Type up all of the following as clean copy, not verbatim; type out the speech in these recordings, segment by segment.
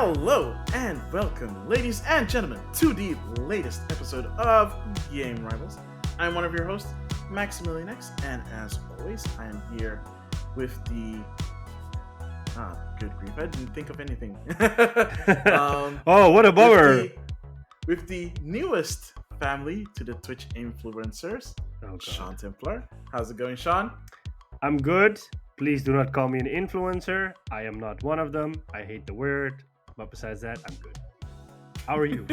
Hello and welcome, ladies and gentlemen, to the latest episode of Game Rivals. I'm one of your hosts, Maxemillian, and as always, I am here with the good grief, I didn't think of anything. Oh, what a bummer! With the newest family to the Twitch influencers, Oh, Sean Templar. How's it going, Sean? I'm good. Please do not call me an influencer. I am not one of them. I hate the word. But besides that, I'm good. How are you?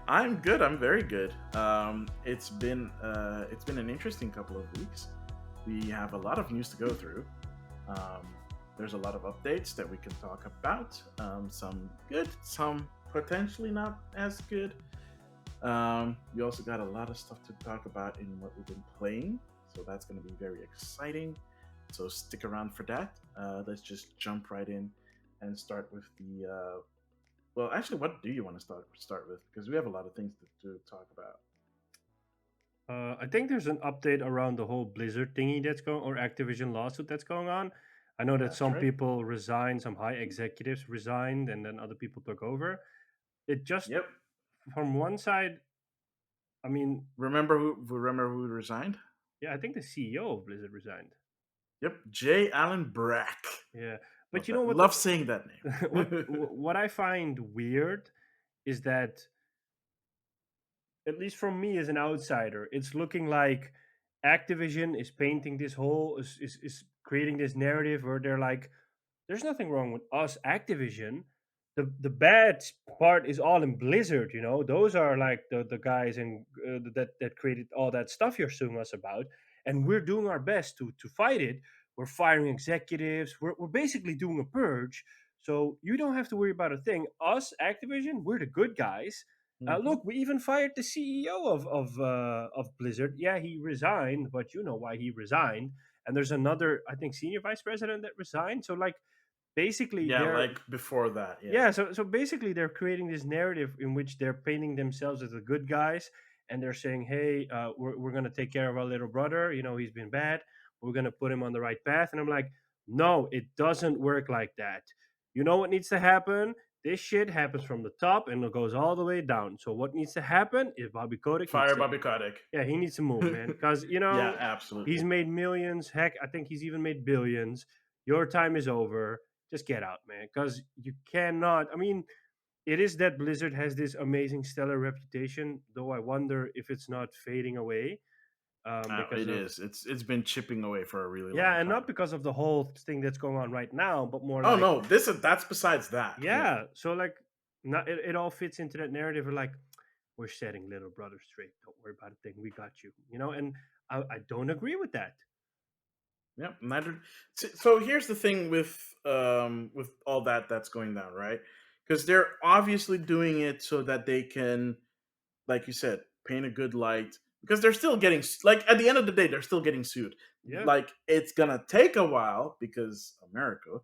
I'm good. I'm very good. It's been an interesting couple of weeks. We have a lot of news to go through. There's a lot of updates that we can talk about. Some good, some potentially not as good. We also got a lot of stuff to talk about in what we've been playing, so that's going to be very exciting. So stick around for that. Let's just jump right in and start with the. Well, actually, what do you want to start with? Because we have a lot of things to talk about. I think there's an update around the whole Blizzard thingy that's going, or Activision lawsuit that's going on. I know that That's some right. people resigned, some high executives resigned, and then other people took over. It just, Yep. from one side, I mean, Remember who resigned? yeah, I think the CEO of Blizzard resigned. Yep, J. Allen Brack. Yeah, but Love you that. know what? Love saying that name. What I find weird is that, at least from me as an outsider, it's looking like Activision is painting this whole is creating this narrative where they're like, there's nothing wrong with us, Activision. The bad part is all in Blizzard, you know. Those are like the guys that created all that stuff you're suing us about, and we're doing our best to fight it. We're firing executives. We're basically doing a purge. So you don't have to worry about a thing. Us, Activision, we're the good guys. Mhm. Look, we even fired the CEO of Blizzard. Yeah, he resigned, but you know why he resigned. And there's another, I think, senior vice president that resigned. So like, basically, Yeah, they're like before that. Yeah. yeah. So basically, they're creating this narrative in which they're painting themselves as the good guys, and they're saying, "Hey, we're gonna take care of our little brother. You know, he's been bad. We're gonna put him on the right path." And I'm like, no, it doesn't work like that. You know what needs to happen? This shit happens from the top and it goes all the way down. So what needs to happen is Bobby Kotick needs Fire to, Bobby Kotick. yeah, he needs to move, man, because you Yeah, know he's absolutely. made millions. Heck, I think he's even made billions. Your time is over. Just get out, man, because you cannot. I mean, it is that Blizzard has this amazing stellar reputation, though I wonder if it's not fading away because It of, is. It's been chipping away for a really long yeah, and not time. because of the whole thing that's going on right now, but more Oh like, no, that's besides that. Yeah. yeah. So like, not, it all fits into that narrative of like, we're setting little brother straight. Don't worry about a thing. We got you. You know, and I don't agree with that. Yeah. Neither. So here's the thing with all that's going down, right? Because they're obviously doing it so that they can, like you said, paint a good light. Because they're still getting, like, at the end of the day, they're still getting sued. Yeah, Like, it's gonna take a while because America,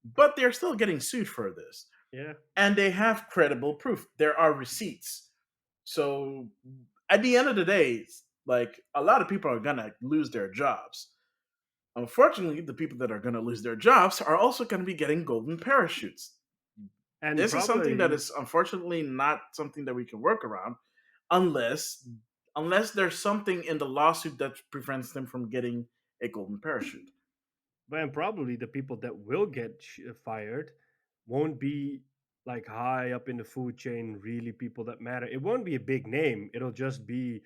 but they're still getting sued for this. yeah. And they have credible proof. There are receipts. So at the end of the day, like, a lot of people are gonna lose their jobs. Unfortunately, the people that are gonna lose their jobs are also gonna be getting golden parachutes. And This is something that probably, is unfortunately not something that we can work around unless there's something in the lawsuit that prevents them from getting a golden parachute. and probably the people that will get fired won't be like high up in the food chain, really people that matter. It won't be a big name. It'll just be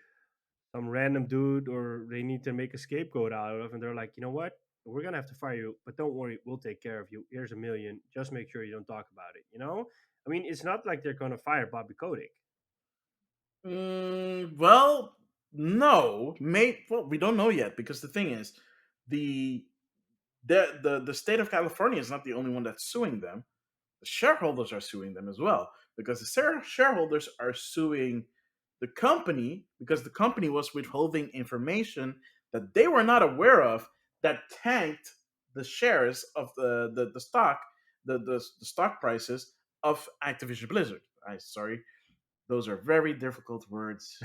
some random dude, or they need to make a scapegoat out of, and they're like, you know what? We're gonna have to fire you, but don't worry, we'll take care of you. Here's $1 million. Just make sure you don't talk about it. You know? I mean, it's not like they're gonna fire Bobby Kotick. Well, no, mate. Well, we don't know yet because the thing is, the the state of California is not the only one that's suing them. The shareholders are suing them as well because the shareholders are suing the company because the company was withholding information that they were not aware of that tanked the shares of the stock, the stock prices of Activision Blizzard. I sorry, those are very difficult words.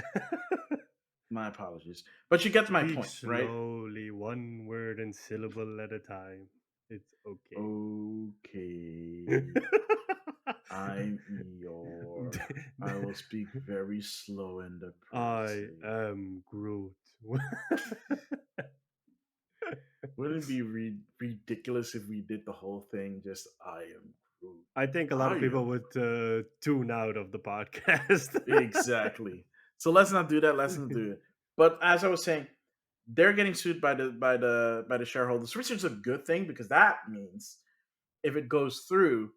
My apologies, but you get my Speak point, right? slowly, one word and syllable at a time. It's okay. Okay. I'm Eeyore. I will speak very slow and I depressing. am Groot. Wouldn't it be ridiculous if we did the whole thing just I am Groot? I think a lot I of people am would tune out of the podcast. exactly. So let's not do that. Let's not do it. But as I was saying, they're getting sued by the shareholders, which is a good thing because that means if it goes through,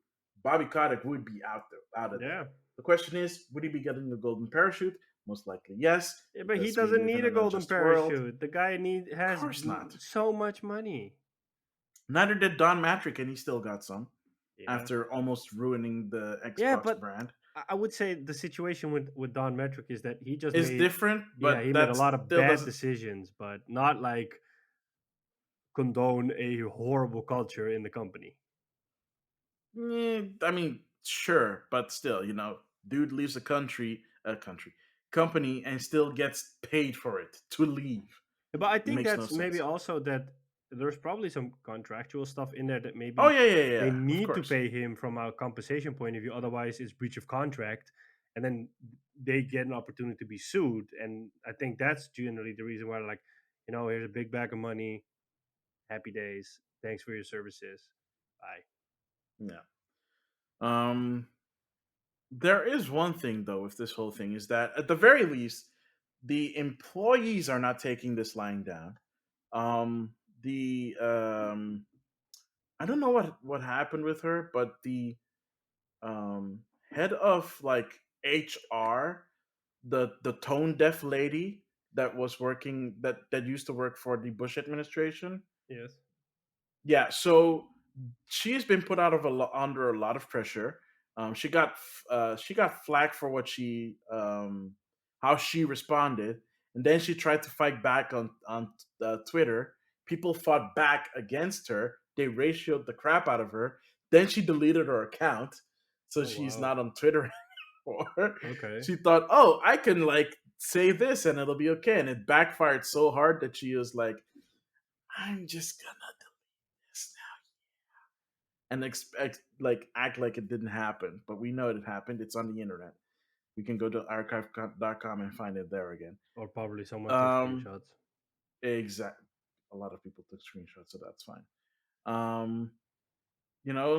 Bobby Kotick would be out of Yeah. there. The question is, would he be getting the golden parachute? Most likely, yes, Yeah, but he because we doesn't live in need a an golden unjust world. parachute. The guy Of has course not. so much money. Neither did Don Matrick, and he still got some Yeah. after almost ruining the Yeah, Xbox but brand. I would say the situation with Don Metric is that he just It's made, different, yeah, but he made a that lot of still bad doesn't. decisions, but not like condone a horrible culture in the company. I mean, sure, but still, dude leaves a company, and still gets paid for it to leave. But I It think makes no that's maybe sense. also that there's probably some contractual stuff in there that Oh maybe yeah, yeah, they yeah. Of need to course. pay him from a compensation point of view. Otherwise, it's breach of contract, and then they get an opportunity to be sued. And I think that's generally the reason why, like, here's a big bag of money. Happy days. Thanks for your services. Bye. Yeah. Um. There is one thing though with this whole thing is that at the very least, the employees are not taking this lying down. The I don't know what happened with her, but the head of like HR, the tone deaf lady that was working that used to work for the Bush administration. Yes. Yeah, so she's been put out of under a lot of pressure. She got flack for what she how she responded, and then she tried to fight back on Twitter. People fought back against her. They ratioed the crap out of her. Then she deleted her account, so Oh she's wow. not on Twitter anymore. Okay. She thought, "Oh, I can like say this and it'll be okay," and it backfired so hard that she was like, "I'm just gonna delete this and expect like act like it didn't happen, but we know it happened. It's on the internet. We can go to archive.com and find it there again. Or probably someone took Um, screenshots. exact. A lot of people took screenshots, so that's fine. Um,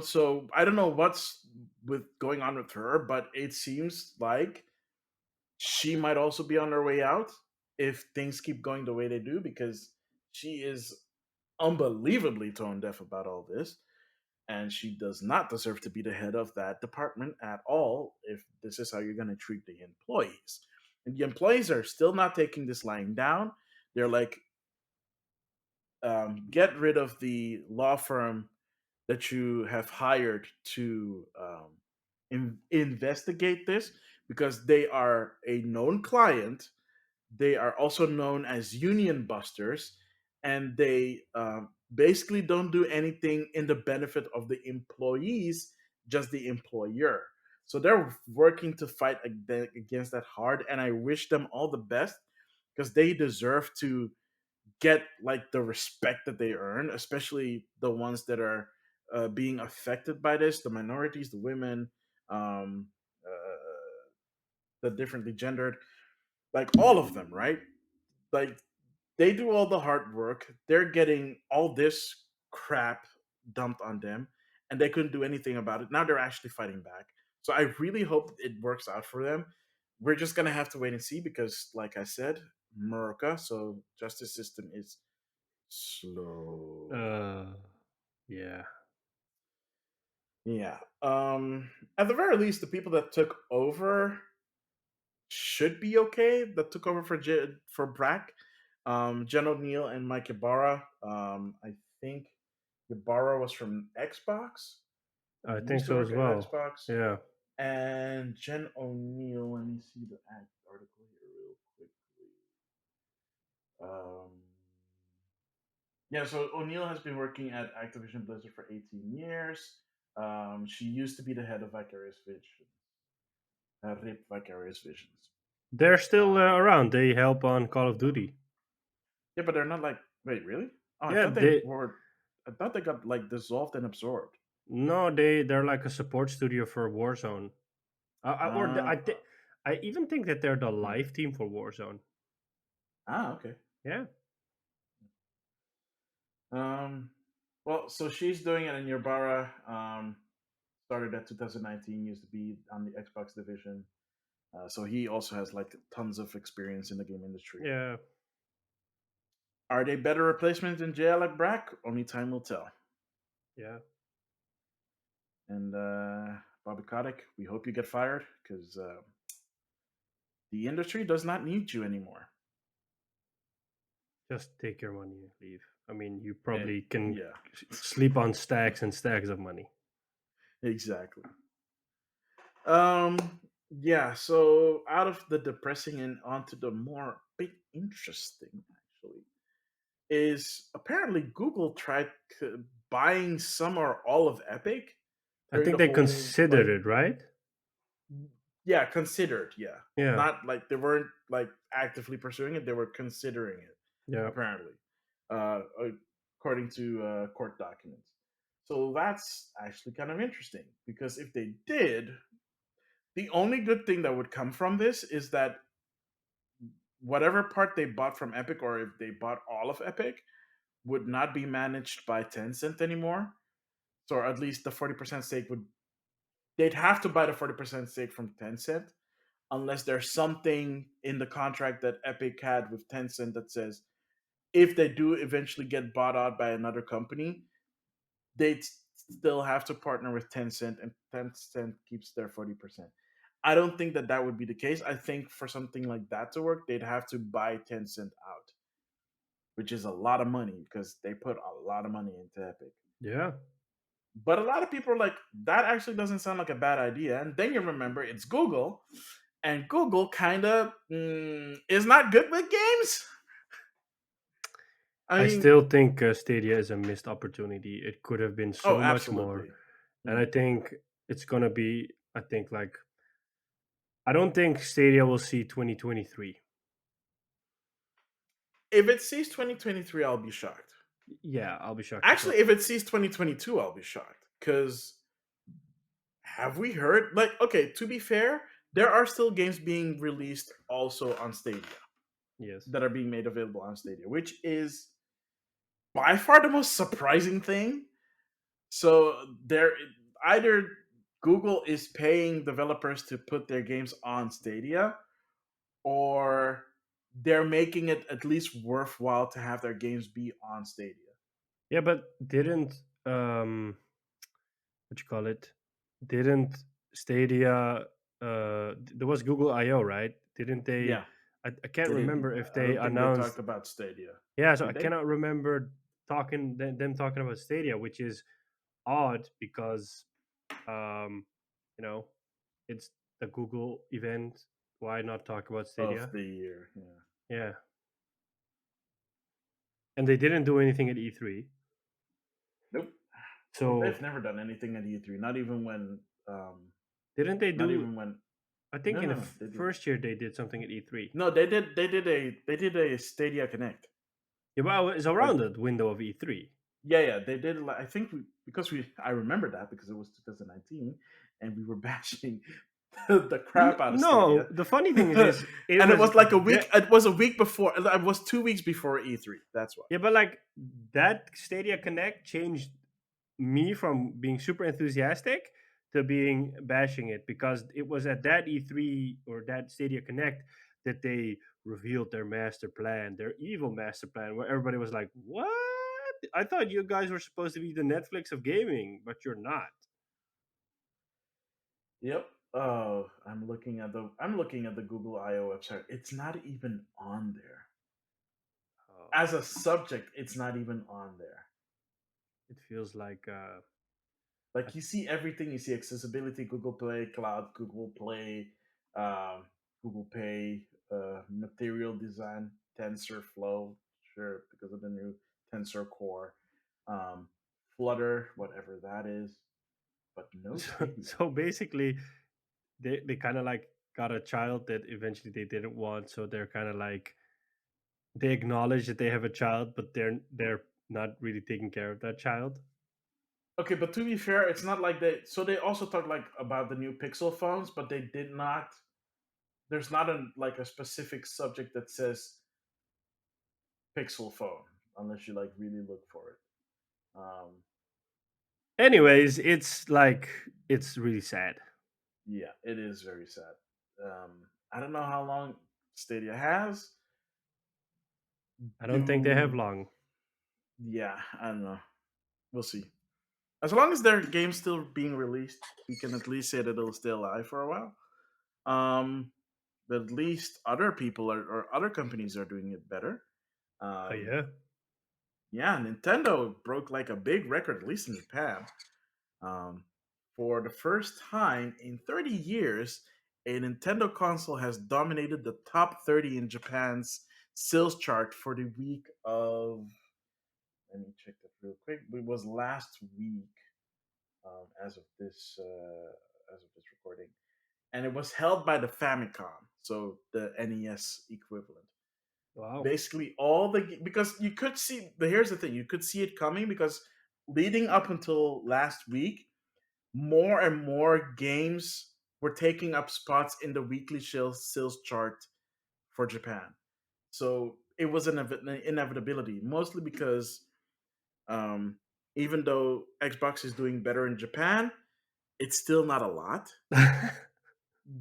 so I don't know what's with going on with her, but it seems like she might also be on her way out if things keep going the way they do, because she is unbelievably tone deaf about all this. And she does not deserve to be the head of that department at all if this is how you're going to treat the employees. And the employees are still not taking this lying down. They're like, get rid of the law firm that you have hired to investigate this because they are a known client. They are also known as union busters, and they basically don't do anything in the benefit of the employees, just the employer. So they're working to fight against that hard, and I wish them all the best because they deserve to get like the respect that they earn, especially the ones that are being affected by this, the minorities, the women, um, the differently gendered, like all of them, right? Like they do all the hard work. They're getting all this crap dumped on them, and they couldn't do anything about it. Now they're actually fighting back. So I really hope it works out for them. We're just gonna have to wait and see because, like I said, America, so justice system is slow. Uh yeah. Yeah. At the very least, the people that took over should be okay. That took over for Brack, Jen O'Neill and Mike Ibarra. I think Ibarra was from Xbox. I He think used to so work as at well. Xbox. Yeah. And Jen O'Neill. Let me see the article here real quickly. Um, yeah, so O'Neill has been working at Activision Blizzard for 18 years. She used to be the head of Vicarious Visions. RIP Vicarious Visions. They're still Um, around. They help on Call of Duty. yeah, but they're not like. Wait, really? Oh, I Yeah, thought they they were. I thought they got like dissolved and absorbed. No, they're like a support studio for Warzone. Uh, I even think that they're the hmm. live team for Warzone. Okay. Yeah, Um, well, so she's doing it in Yarbara. Started at 2019, used to be on the Xbox division. So he also has like tons of experience in the game industry. yeah, Are they better replacements than JL like Brack? Only time will tell. yeah. And Bobby Kotick, we hope you get fired because the industry does not need you anymore. Just take your money and leave. I mean, you Eh, probably can yeah, sleep on stacks and stacks of money. exactly. Um, yeah. So out of the depressing and onto the more big interesting, actually, is apparently Google tried buying some or all of Epic I during think the they whole considered like it, right? yeah considered yeah Yeah, not like they weren't like actively pursuing it, they were considering it yeah. apparently, uh according to court documents. So that's actually kind of interesting because if they did, the only good thing that would come from this is that whatever part they bought from Epic, or if they bought all of Epic, would not be managed by Tencent anymore. So at least the 40% stake would, they'd have to buy the 40% stake from Tencent unless there's something in the contract that Epic had with Tencent that says if they do eventually get bought out by another company, they'd still have to partner with Tencent, and Tencent keeps their 40%. I don't think that that would be the case. I think for something like that to work, they'd have to buy Tencent out, which is a lot of money because they put a lot of money into Epic. Yeah, But a lot of people are like, that actually doesn't sound like a bad idea. And then you remember it's Google, and Google kind of is not good with games. I I mean, still think Stadia is a missed opportunity. It could have been oh, so much more, absolutely. and I think it's gonna be. I think like I don't think Stadia will see 2023. If it sees 2023, I'll be shocked. Yeah, I'll be shocked as well. Actually, if it sees 2022, I'll be shocked. Because have we heard, like, okay, to be fair, there are still games being released also on Stadia Yes. that are being made available on Stadia, which is by far the most surprising thing. So there, either Google is paying developers to put their games on Stadia, or they're making it at least worthwhile to have their games be on Stadia. Yeah, but didn't what you call it? Didn't Stadia? There was Google I/O, right? Didn't they? Yeah, I can't they didn't. remember if I they don't think they announced. talked about Stadia. Yeah, so I Did they? cannot remember them talking about Stadia, which is odd because um, you know it's the Google event. Why not talk about Of Stadia? the year. Yeah. Yeah, and they didn't do anything at E3. Nope. Well, So they've never done anything at E3. Not even when. Um, didn't they not do? even when. I think No, in the no, no. They didn't. first year they did something at E3. No, they did. They did a Stadia Connect. Yeah, but it's Like, around the window of E3. yeah, yeah. They did. I think because I remember that because it was 2019, and we were bashing the crap out of No, Stadia, the funny thing is it and it was was like a week. It was a week before. It was 2 weeks before E3. That's why. yeah, but like that Stadia Connect changed me from being super enthusiastic to being bashing it because it was at that E3 or that Stadia Connect that they revealed their master plan, their evil master plan, where everybody was like, "What? I thought you guys were supposed to be the Netflix of gaming, but you're not." Yep. Oh, I'm looking at the Google I/O website. It's not even on there. Oh, As a subject, it's not even on there. it feels like Like you see everything. You see accessibility, Google Play, Cloud, Google Play, um, Google Pay, material design, TensorFlow, sure, because of the new Tensor Core, um, Flutter, whatever that is, but no Stadia. so basically they kind of like got a child that eventually they didn't want, so they're kind of like they acknowledge that they have a child, but they're not really taking care of that child. Okay, but to be fair, it's not like they. So they also talked like about the new Pixel phones, but they did not. There's not a like a specific subject that says Pixel phone, unless you like really look for it. Um, Anyways, it's like it's really sad. yeah, it is very sad. I don't know how long Stadia has. I don't think they have Do long. Yeah, I don't know. We'll see. As long as their game's still being released, we can at least say that it'll stay alive for a while. Um, but at least other people or other companies are doing it better. Oh Um, yeah. yeah, Nintendo broke like a big record, at least in Japan. Um, for the first time in 30 years, a Nintendo console has dominated the top 30 in Japan's sales chart for the week of. Let me check that real quick. It was last week, as of this recording, and it was held by the Famicom, so the NES equivalent. Wow. Basically, all the because you could see. Here's the thing: you could see it coming because leading up until last week, more and more games were taking up spots in the weekly sales chart for Japan. So it was an inevitability, mostly because um, even though Xbox is doing better in Japan, it's still not a lot.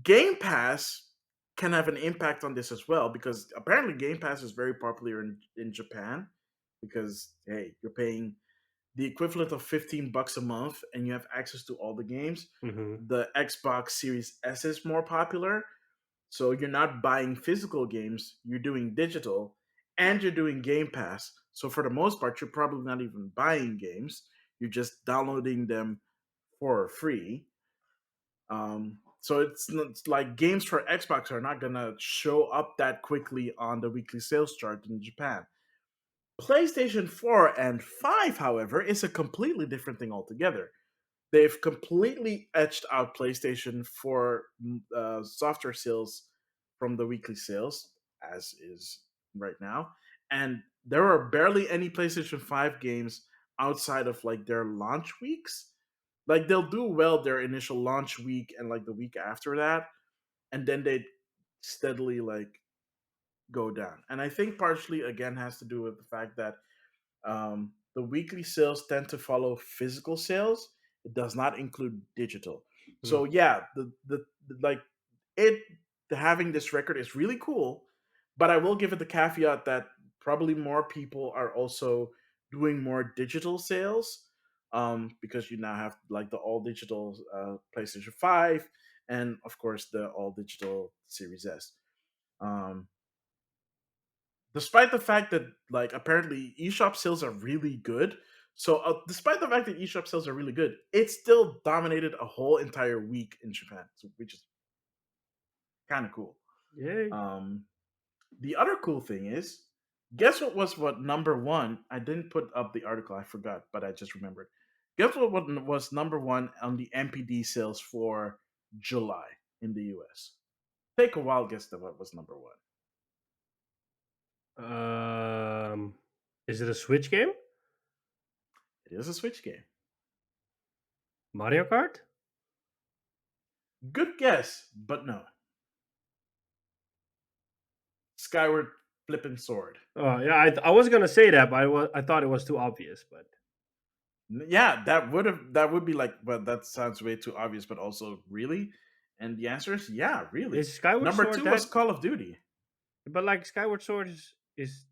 Game Pass can have an impact on this as well because apparently Game Pass is very popular in Japan because hey, you're paying the equivalent of $15 a month and you have access to all the games. hmm The Xbox Series S is more popular, so you're not buying physical games, you're doing digital and you're doing Game Pass. So for the most part, you're probably not even buying games, you're just downloading them for free. So it's like games for Xbox are not gonna show up that quickly on the weekly sales chart in Japan. PlayStation 4 and 5, however, is a completely different thing altogether. They've completely etched out PlayStation for software sales from the weekly sales, as is right now. And there are barely any PlayStation 5 games outside of like their launch weeks. Like they'll do well their initial launch week and like the week after that, and then they steadily like go down. And I think partially again has to do with the fact that the weekly sales tend to follow physical sales. It does not include digital. So yeah, the like it having this record is really cool, but I will give it the caveat that probably more people are also doing more digital sales because you now have like the all digital PlayStation 5 and of course the all digital Series S. Um, Despite the fact that like apparently eShop sales are really good. So despite the fact that eShop sales are really good, it still dominated a whole entire week in Japan, which is kind of cool. Yay. Um, the other cool thing is, guess what number one? I didn't put up the article, I forgot, but I just remembered. Guess what was number one on the MPD sales for July in the US? Take a wild guess at what was number one. Um, is it a Switch game? It is a Switch game. Mario Kart? Good guess, but no. Skyward flipping sword. Oh yeah, I was gonna say that, but I thought it was too obvious. But Yeah, that would be like, but that sounds way too obvious. But also, really, and the answer is yeah, really. is Skyward Number Sword two was that? Call of Duty. But like Skyward Sword is.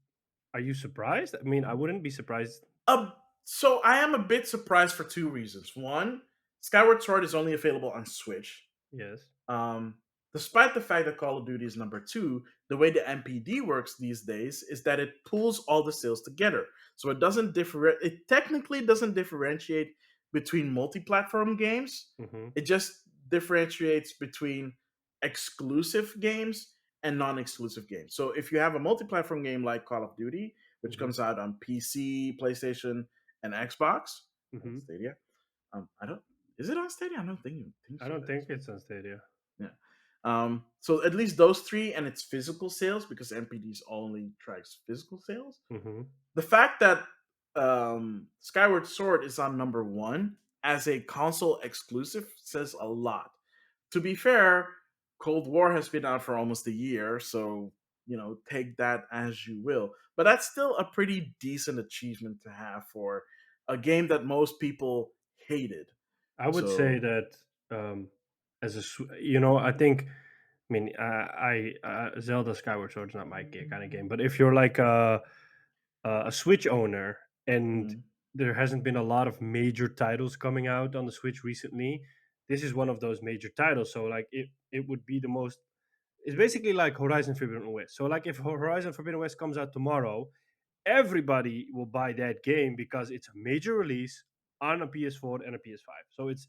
Are you surprised? I mean, I wouldn't be surprised. Uh, so I am a bit surprised for two reasons. One, Skyward Sword is only available on Switch. Yes. Um, Despite the fact that Call of Duty is number two, the way the MPD works these days is that it pulls all the sales together. So it doesn't it technically doesn't differentiate between multi-platform games. hmm It just differentiates between exclusive games and non-exclusive games. So if you have a multi-platform game like Call of Duty, which hmm comes out on PC, PlayStation, and Xbox, and hmm Stadia, I don't. Is it on Stadia? I don't think I so. don't That is. think it's on Stadia. Yeah. So at least those three and its physical sales, because MPDs only tracks physical sales. hmm The fact that Skyward Sword is on number one as a console exclusive says a lot. To be fair, Cold War has been out for almost a year, so take that as you will. But that's still a pretty decent achievement to have for a game that most people hated. I would say So, that um, you know, I think. I mean, Zelda Skyward Sword is not my kind of game, but if you're like a Switch owner and mhm. there hasn't been a lot of major titles coming out on the Switch recently, this is one of those major titles. So like it would be the most. It's basically like Horizon Forbidden West. So like if Horizon Forbidden West comes out tomorrow, everybody will buy that game because it's a major release on a PS4 and a PS5. So it's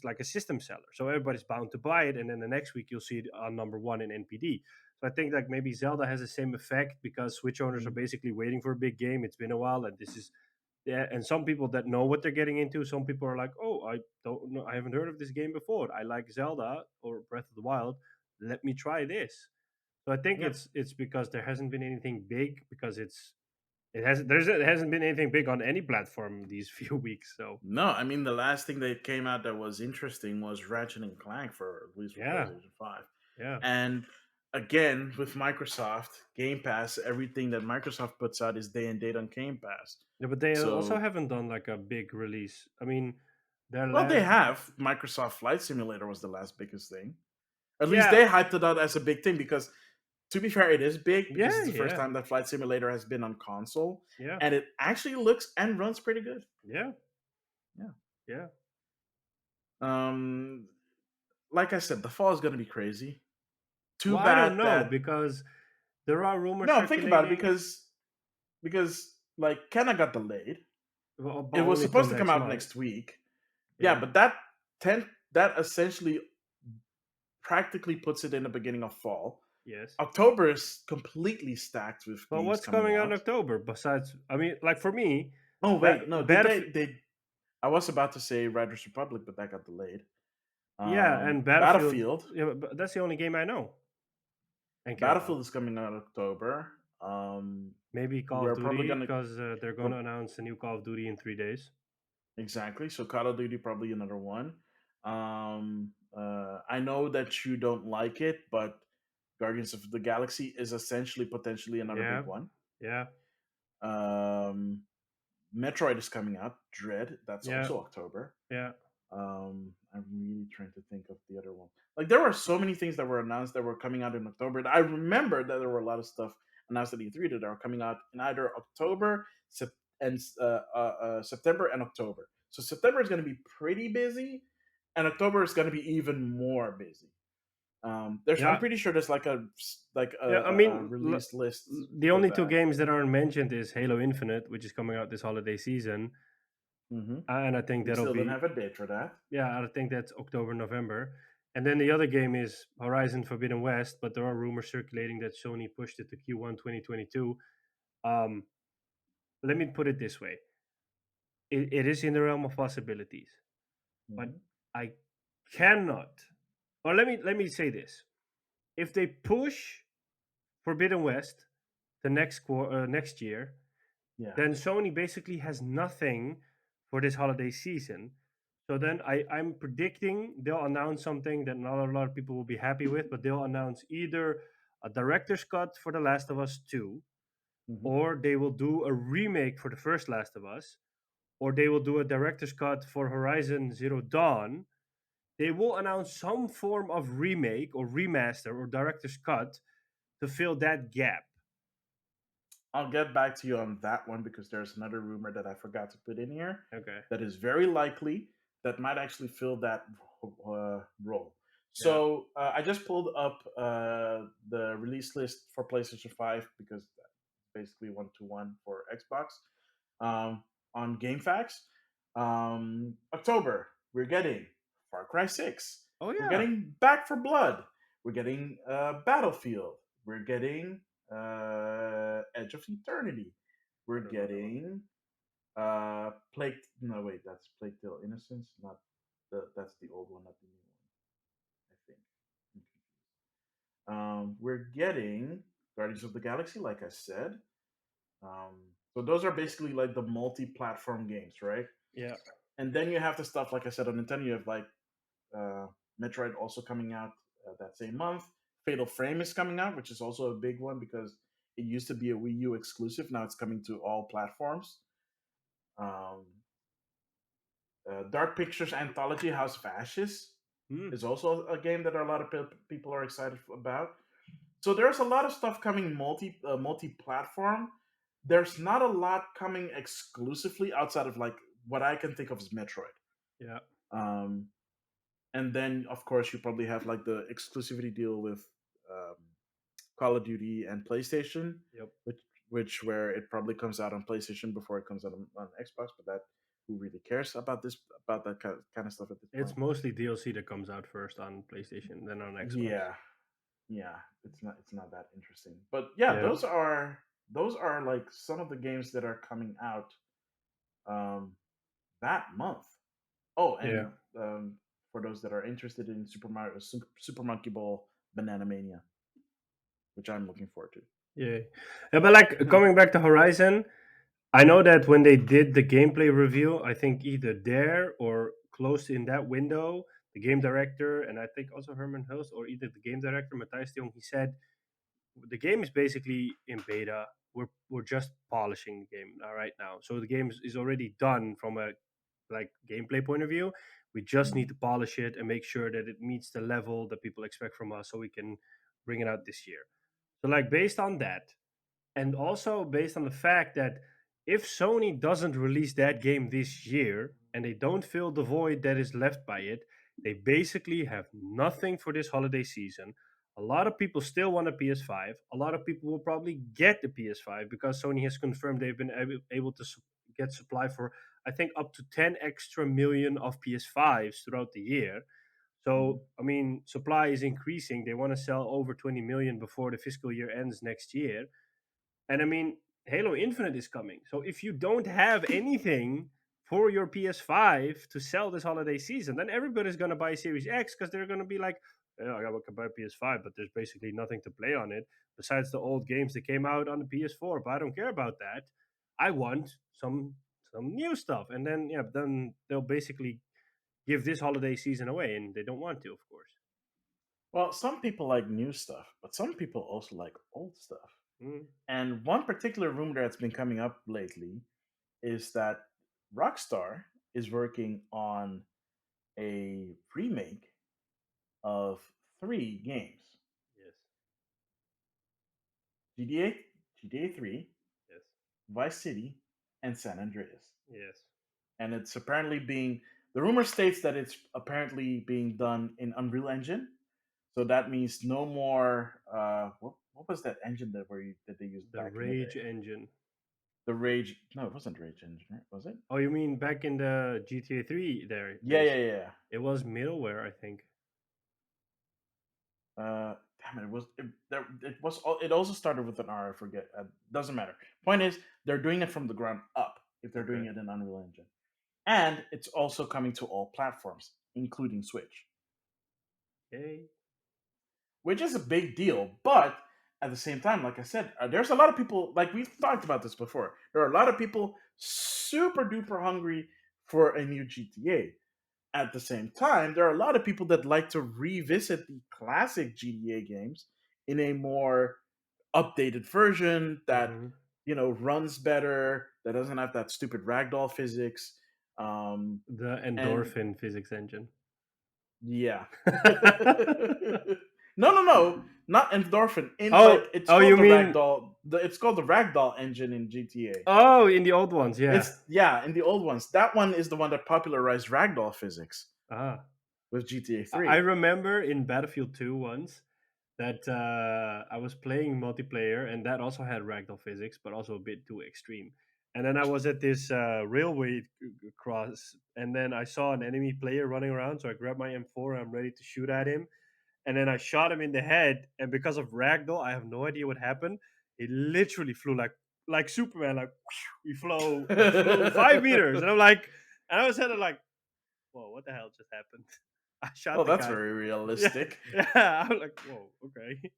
like a system seller. So everybody's bound to buy it, and then the next week you'll see it on number one in NPD. So I think like maybe Zelda has the same effect because Switch owners are Mhm. basically waiting for a big game. It's been a while, and this is yeah. And some people that know what they're getting into, some people are like, oh, I don't know, I haven't heard of this game before. I like Zelda or Breath of the Wild. Let me try this. So I think Yeah. it's because there hasn't been anything big because it hasn't been anything big on any platform these few weeks. So No, I mean the last thing that came out that was interesting was Ratchet and Clank for at least for yeah, PlayStation 5. yeah, And again, with Microsoft, Game Pass, everything that Microsoft puts out is day and date on Game Pass. yeah. But they also So, haven't done like a big release. I mean, their well, they last have. Microsoft Flight Simulator was the last biggest thing. At least yeah, they hyped it out as a big thing because, to be fair, it is big because yeah, it's the first yeah, time that Flight Simulator has been on console, yeah, and it actually looks and runs pretty good. yeah, Yeah. yeah. Um, like I said, the fall is going to be crazy. Too Well, I don't bad know that because there are rumors no, think about it circulating, because like Kenna got delayed. well, but It was only till supposed to come next out month. next week. Yeah, Yeah. but that essentially practically puts it in the beginning of fall. Yes. October is completely stacked with But games what's coming coming out in out. October besides? I mean, like for me, Oh wait, no, did Battlefield. they I was about to say Riders Republic, but that got delayed. Yeah, and Battlefield. Battlefield. Yeah, but that's the only game I know and care about. Battlefield is coming out October. Maybe Call of We're probably Duty gonna because they're going we're to announce a new Call of Duty in 3 days. exactly. So Call of Duty probably another one. I know that you don't like it, but Guardians of the Galaxy is essentially potentially another big Yeah, one. yeah, Um, Metroid is coming out. Dread, that's yeah, also October. yeah, I'm really trying to think of the other one. Like there were so many things that were announced that were coming out in October. And I remember that there were a lot of stuff announced at E3 that are coming out in either October and September and October. So September is going to be pretty busy, and October is going to be even more busy. I'm yeah, pretty sure there's like yeah. I a mean, release list the for only two that. games that aren't mentioned is Halo Infinite, which is coming out this holiday season, Hmm. and I think We that'll still don't be have a date for that. yeah, I think that's October, November. And then the other game is Horizon Forbidden West, but there are rumors circulating that Sony pushed it to Q1 2022. Um, let me put it this way: it is in the realm of possibilities, but Hmm. I cannot. Or let me say this: if they push Forbidden West the next year, Yeah. then Sony basically has nothing for this holiday season. So then I'm predicting they'll announce something that not a lot of people will be happy with, but they'll announce either a director's cut for The Last of Us 2, Hmm. or they will do a remake for the first Last of Us, or they will do a director's cut for Horizon Zero Dawn. They will announce some form of remake or remaster or director's cut to fill that gap. I'll get back to you on that one because there's another rumor that I forgot to put in here Okay. that is very likely that might actually fill that role. Yeah. So I just pulled up the release list for PlayStation 5 because that's basically one to one for Xbox um, on GameFAQs. October, we're getting Far Cry 6. Oh We're yeah. getting Back for Blood. We're getting Battlefield. We're getting Edge of Eternity. I We're don't know that one. getting Plague. No, wait, that's Plague Tale Innocence. Not that's the old one, not the new one. I think. We're getting Guardians of the Galaxy, like I said. So those are basically like the multi-platform games, right? Yeah. And then you have the stuff like I said on Nintendo. You have like uh, Metroid also coming out that same month. Fatal Frame is coming out, which is also a big one because it used to be a Wii U exclusive. Now it's coming to all platforms. Um, Dark Pictures Anthology House of Ashes Hmm. is also a game that a lot of people are excited about. So there's a lot of stuff coming multi-platform. There's not a lot coming exclusively outside of like what I can think of as Metroid. Yeah. Um, and then of course you probably have like the exclusivity deal with um, Call of Duty and PlayStation, Yep. which where it probably comes out on PlayStation before it comes out on Xbox. But that who really cares about this about that kind of stuff at this It's point? mostly DLC that comes out first on PlayStation, then on Xbox. Yeah, yeah, it's not that interesting. But yeah, Yeah. those are like some of the games that are coming out um, that month. Oh, Yeah. and for those that are interested in Super Monkey Ball Banana Mania, which I'm looking forward to. Yeah. Yeah, but like coming back to Horizon, I know that when they did the gameplay review, I think either there or close in that window, the game director and I think also Herman Hulst or either the game director Matthias de Jong, he said the game is basically in beta. We're just polishing the game right now. So the game is already done from a like gameplay point of view. We just need Mm. to polish it and make sure that it meets the level that people expect from us so we can bring it out this year. So like based on that, and also based on the fact that if Sony doesn't release that game this year and they don't fill the void that is left by it, they basically have nothing for this holiday season. A lot of people still want a PS5. A lot of people will probably get the PS5 because Sony has confirmed they've been able to get supply for, I think, up to 10 extra million of PS5s throughout the year. Mhm. So, I mean, supply is increasing. They want to sell over 20 million before the fiscal year ends next year. And I mean, Halo Infinite is coming. So if you don't have anything for your PS5 to sell this holiday season, then everybody's going to buy Series X because they're going to be like, yeah, I can buy PS5, but there's basically nothing to play on it besides the old games that came out on the PS4. But I don't care about that. I want some new stuff. And then yeah, then they'll basically give this holiday season away, and they don't want to, of course. Well, some people like new stuff, but some people also like old stuff. Mm, And one particular rumor that's been coming up lately is that Rockstar is working on a remake of three games: yes, GTA, GTA 3, yes, Vice City, and San Andreas. yes. And it's apparently being, the rumor states that it's apparently being done in Unreal Engine. So that means no more, what was that engine that they used The back in the day? Rage engine. The Rage, no, it wasn't Rage Engine, right? Was it? Oh, you mean back in the GTA 3 there Yeah, days? yeah, yeah. It was middleware, I think. Damn it! It also started with an R. I forget. Doesn't matter. Point is, they're doing it from the ground up. If they're doing Okay. it in Unreal Engine, and it's also coming to all platforms, including Switch, Yay. which is a big deal. But at the same time, like I said, there's a lot of people. Like we've talked about this before. There are a lot of people super duper hungry for a new GTA. At the same time, there are a lot of people that like to revisit the classic GTA games in a more updated version that Hmm. runs better, that doesn't have that stupid ragdoll physics. Um, The and endorphin physics engine. yeah, no, not endorphin. In Oh, like it's oh, called you the mean ragdoll. It's called the ragdoll engine in GTA. oh, in the old ones, yeah. It's yeah, in the old ones. That one is the one that popularized ragdoll physics Ah. with GTA I 3. remember in Battlefield 2 once that I was playing multiplayer, and that also had ragdoll physics, but also a bit too extreme. And then I was at this railway cross, and then I saw an enemy player running around. So I grabbed my M4 and I'm ready to shoot at him. And then I shot him in the head. And because of ragdoll, I have no idea what happened. It literally flew like Superman, like we flew 5 meters, and I'm like, and I was kind of like, whoa, what the hell just happened? I shot Oh, the that's guy. very Yeah, realistic. yeah. I'm like, whoa, okay.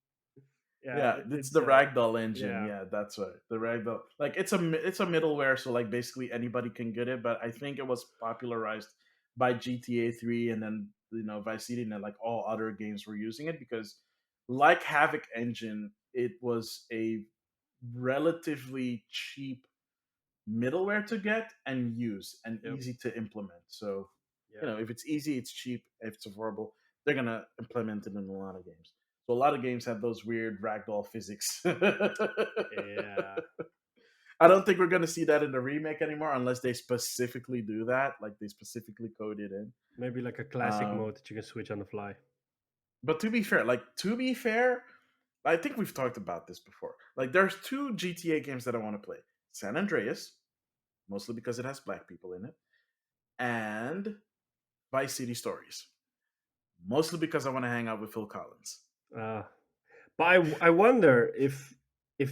Yeah, Yeah, it's it's the ragdoll engine. yeah, Yeah, that's right. The ragdoll, like it's a middleware, so like basically anybody can get it. But I think it was popularized by GTA 3, and then Vice City, and then like all other games were using it because, like Havoc engine, it was a relatively cheap middleware to get and use and yep, easy to implement. So, yeah, if it's easy, it's cheap. If it's affordable, they're gonna implement it in a lot of games. So a lot of games have those weird ragdoll physics. yeah. I don't think we're gonna see that in the remake anymore unless they specifically do that, like they specifically code it in. Maybe like a classic Um, mode that you can switch on the fly. but to be fair, I think we've talked about this before. Like, there's two GTA games that I want to play: San Andreas, mostly because it has black people in it, and Vice City Stories, mostly because I want to hang out with Phil Collins. Uh, but I wonder if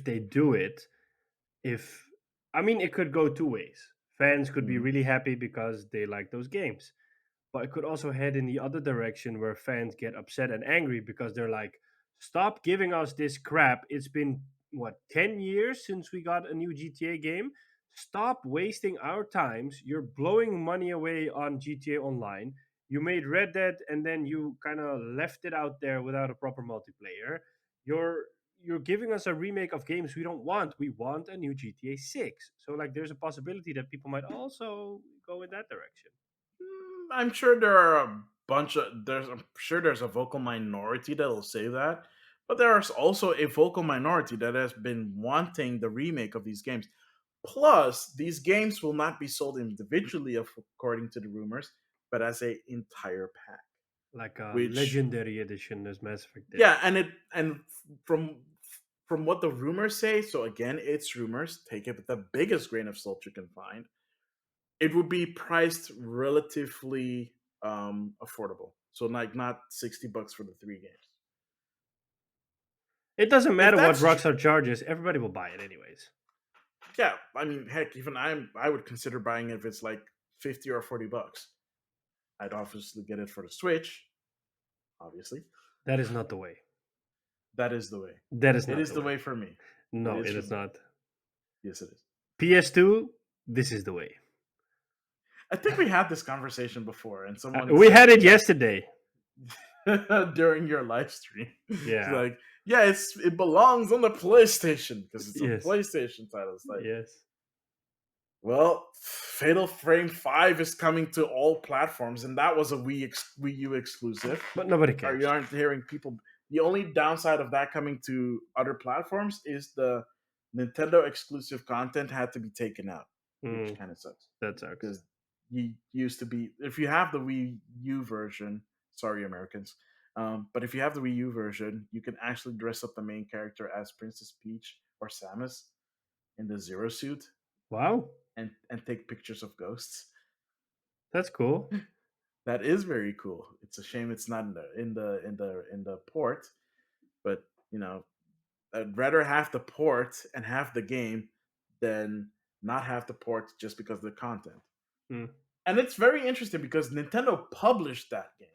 they do it, if I mean it could go two ways. Fans could be Mhm. really happy because they like those games, but it could also head in the other direction where fans get upset and angry because they're like, stop giving us this crap. It's been what, 10 years since we got a new GTA game. Stop wasting our times. You're blowing money away on GTA Online. You made Red Dead and then you kind of left it out there without a proper multiplayer. You're giving us a remake of games we don't want. We want a new GTA 6. So like there's a possibility that people might also go in that direction. I'm sure there are a bunch of there's I'm sure there's a vocal minority that'll say that, but there's also a vocal minority that has been wanting the remake of these games. Plus, these games will not be sold individually, according to the rumors, but as a entire pack. Like a Which, legendary edition as Mass Effect did. yeah, and from what the rumors say, so again, it's rumors. Take it with the biggest grain of salt you can find. It would be priced relatively affordable. So like not $60 for the three games. It doesn't If matter what that's Rockstar charges, everybody will buy it anyways. yeah, I mean, heck, even I would consider buying it if it's like 50 or $40. I'd obviously get it for the Switch. Obviously, That is not the way. that is the way. That is It not is the the way. way for me. It No, is it for is me. not. Yes, it is. PS2, this is the way. I think we had this conversation before, and someone We had said it like yesterday. during your live stream, it's Yeah. like, yeah, it belongs on the PlayStation because it's a Yes. PlayStation title. It's like, Yes. well, Fatal Frame 5 is coming to all platforms, and that was a Wii U exclusive. But nobody Or cares. you aren't hearing people. The only downside of that coming to other platforms is the Nintendo exclusive content had to be taken out, which Mm, kind of sucks that sucks. because you used to be, if you have the Wii U version, sorry Americans, but if you have the Wii U version, you can actually dress up the main character as Princess Peach or Samus in the Zero suit Wow. and take pictures of ghosts. That's cool. That is very cool. It's a shame it's not in the port, but you know, I'd rather have the port and have the game than not have the port just because of the content. Mm, And it's very interesting because Nintendo published that game.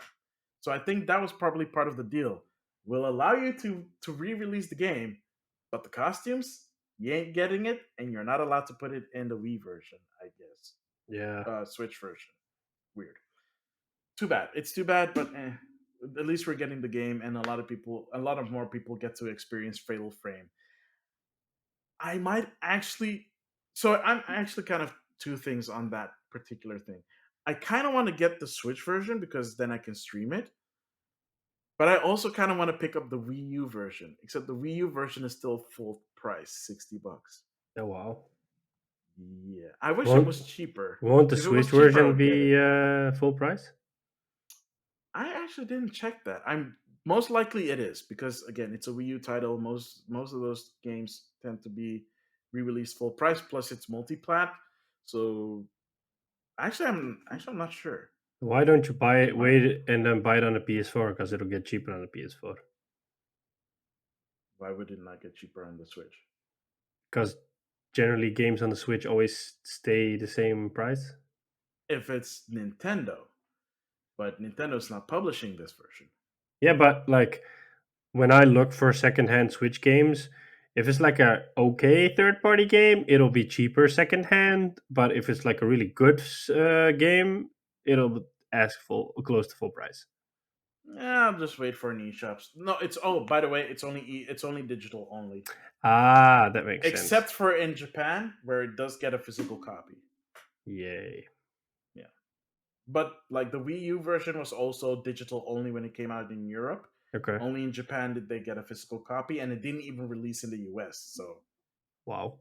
So I think that was probably part of the deal. We'll allow you to re-release the game, but the costumes, you ain't getting it, and you're not allowed to put it in the Wii version, I guess. yeah. Switch version. Weird. Too bad. It's too bad, but at least we're getting the game, and a lot of more people get to experience Fatal Frame. I might actually. So I'm actually kind of two things on that particular thing. I kind of want to get the Switch version because then I can stream it. But I also kind of want to pick up the Wii U version, except the Wii U version is still full price, $60. Oh, wow. Yeah, I wish it Won't was cheaper. won't the If it was Switch cheaper, I version would get it. be full price? I actually didn't check that. I'm most likely it is because again, it's a Wii U title. Most of those games tend to be re-released full price. Plus, it's multi-plat. So I'm not sure. Why don't you buy It it, might. wait, and then buy it on the PS4 because it'll get cheaper on the PS4? Why would it not get cheaper on the Switch? Because generally games on the Switch always stay the same price. If it's Nintendo, but Nintendo's not publishing this version. Yeah, but like when I look for secondhand Switch games, if it's like a okay third party game, it'll be cheaper secondhand. But if it's like a really good game, it'll ask full close to full price. Yeah, I'll just wait for an eShops. No, it's by the way, it's only digital only, Ah, that makes sense. except for in Japan where it does get a physical copy. Yay. Yeah, but like the Wii U version was also digital only when it came out in Europe. Okay. Only in Japan did they get a physical copy, and it didn't even release in the US. So Wow.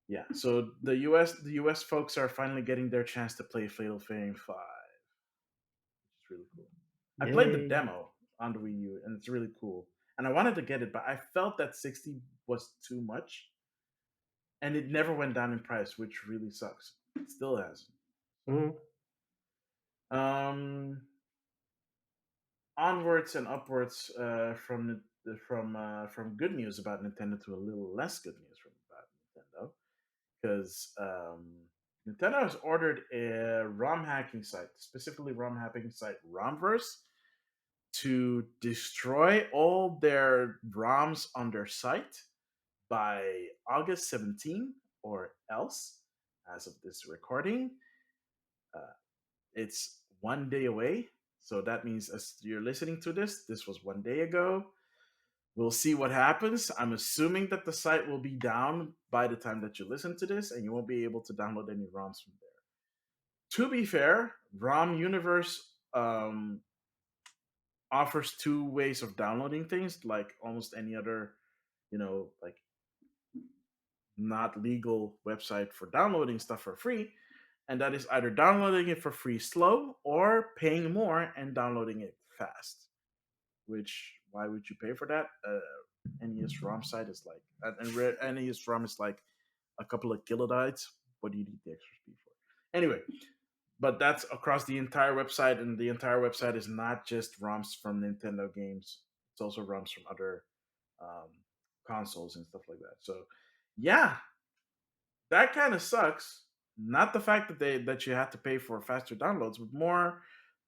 yeah, so the US folks are finally getting their chance to play Fatal Frame 5. It's really cool. I played the Yay. demo on the Wii U, and it's really cool. And I wanted to get it, but I felt that 60 was too much, and it never went down in price, which really sucks. It still hasn't. Mm, Um, Onwards and upwards from good news about Nintendo to a little less good news from about Nintendo, because Nintendo has ordered a ROM hacking site, specifically ROM hacking site ROMverse, to destroy all their ROMs on their site by August 17, or else, as of this recording, uh, it's 1 day away. So that means as you're listening to this, this was 1 day ago. We'll see what happens. I'm assuming that the site will be down by the time that you listen to this, and you won't be able to download any ROMs from there. To be fair, ROM Universe offers two ways of downloading things, like almost any other, like not legal website for downloading stuff for free. And that is either downloading it for free slow or paying more and downloading it fast. Which, why would you pay for that? NES ROM site is like, and NES ROM is like a couple of kilobytes. What do you need the extra speed for? Anyway, but that's across the entire website, and the entire website is not just ROMs from Nintendo games. It's also ROMs from other um, consoles and stuff like that. So, yeah, that kind of sucks. Not the fact that you have to pay for faster downloads, but more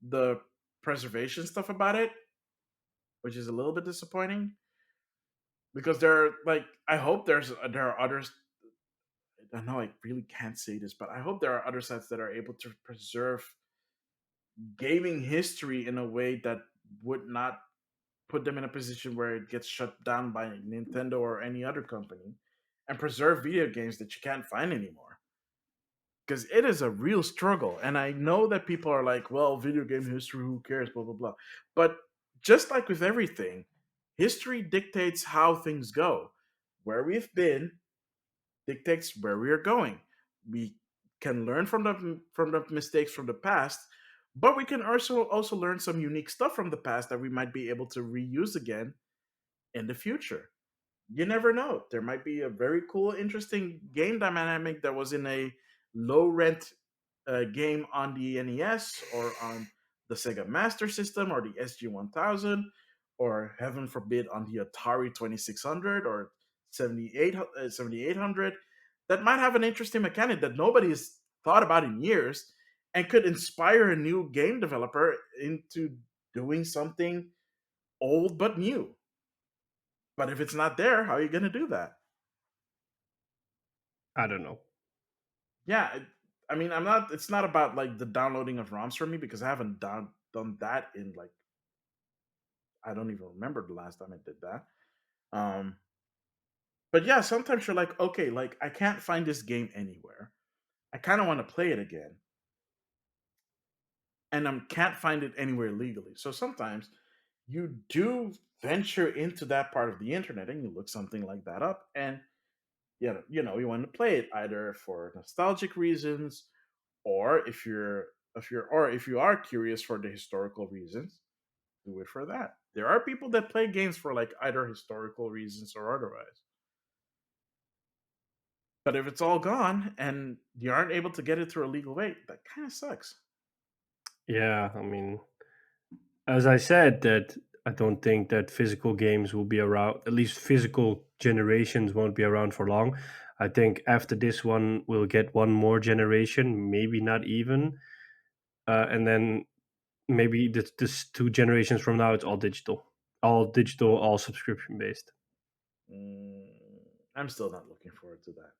the preservation stuff about it, which is a little bit disappointing. Because I hope there are others. I know I really can't say this, but I hope there are other sites that are able to preserve gaming history in a way that would not put them in a position where it gets shut down by Nintendo or any other company, and preserve video games that you can't find anymore. Because it is a real struggle. And I know that people are like, well, video game history, who cares, blah, blah, blah. But just like with everything, history dictates how things go. Where we've been dictates where we are going. We can learn from the mistakes from the past, but we can also learn some unique stuff from the past that we might be able to reuse again in the future. You never know. There might be a very cool, interesting game dynamic that was in a low rent game on the NES or on the Sega Master System or the SG-1000, or heaven forbid on the Atari 2600 or 7800, that might have an interesting mechanic that nobody has thought about in years and could inspire a new game developer into doing something old but new. But if it's not there, how are you going to do that? I don't know. Yeah, I mean, I'm not. It's not about like the downloading of ROMs for me, because I haven't done that in like, I don't even remember the last time I did that. Um, but yeah, sometimes you're like, okay, like I can't find this game anywhere. I kind of want to play it again, and I can't find it anywhere legally. So sometimes you do venture into that part of the internet and you look something like that up, and you want to play it either for nostalgic reasons, or if you are curious for the historical reasons, do it for that. There are people that play games for like either historical reasons or otherwise. But if it's all gone and you aren't able to get it through a legal way, that kind of sucks. Yeah, I mean, as I said, that I don't think that physical games will be around. At least physical generations won't be around for long. I think after this one, we'll get one more generation, maybe not even, and then maybe this two generations from now, it's all digital. all digital, all subscription based. Mm, I'm still not looking forward to that.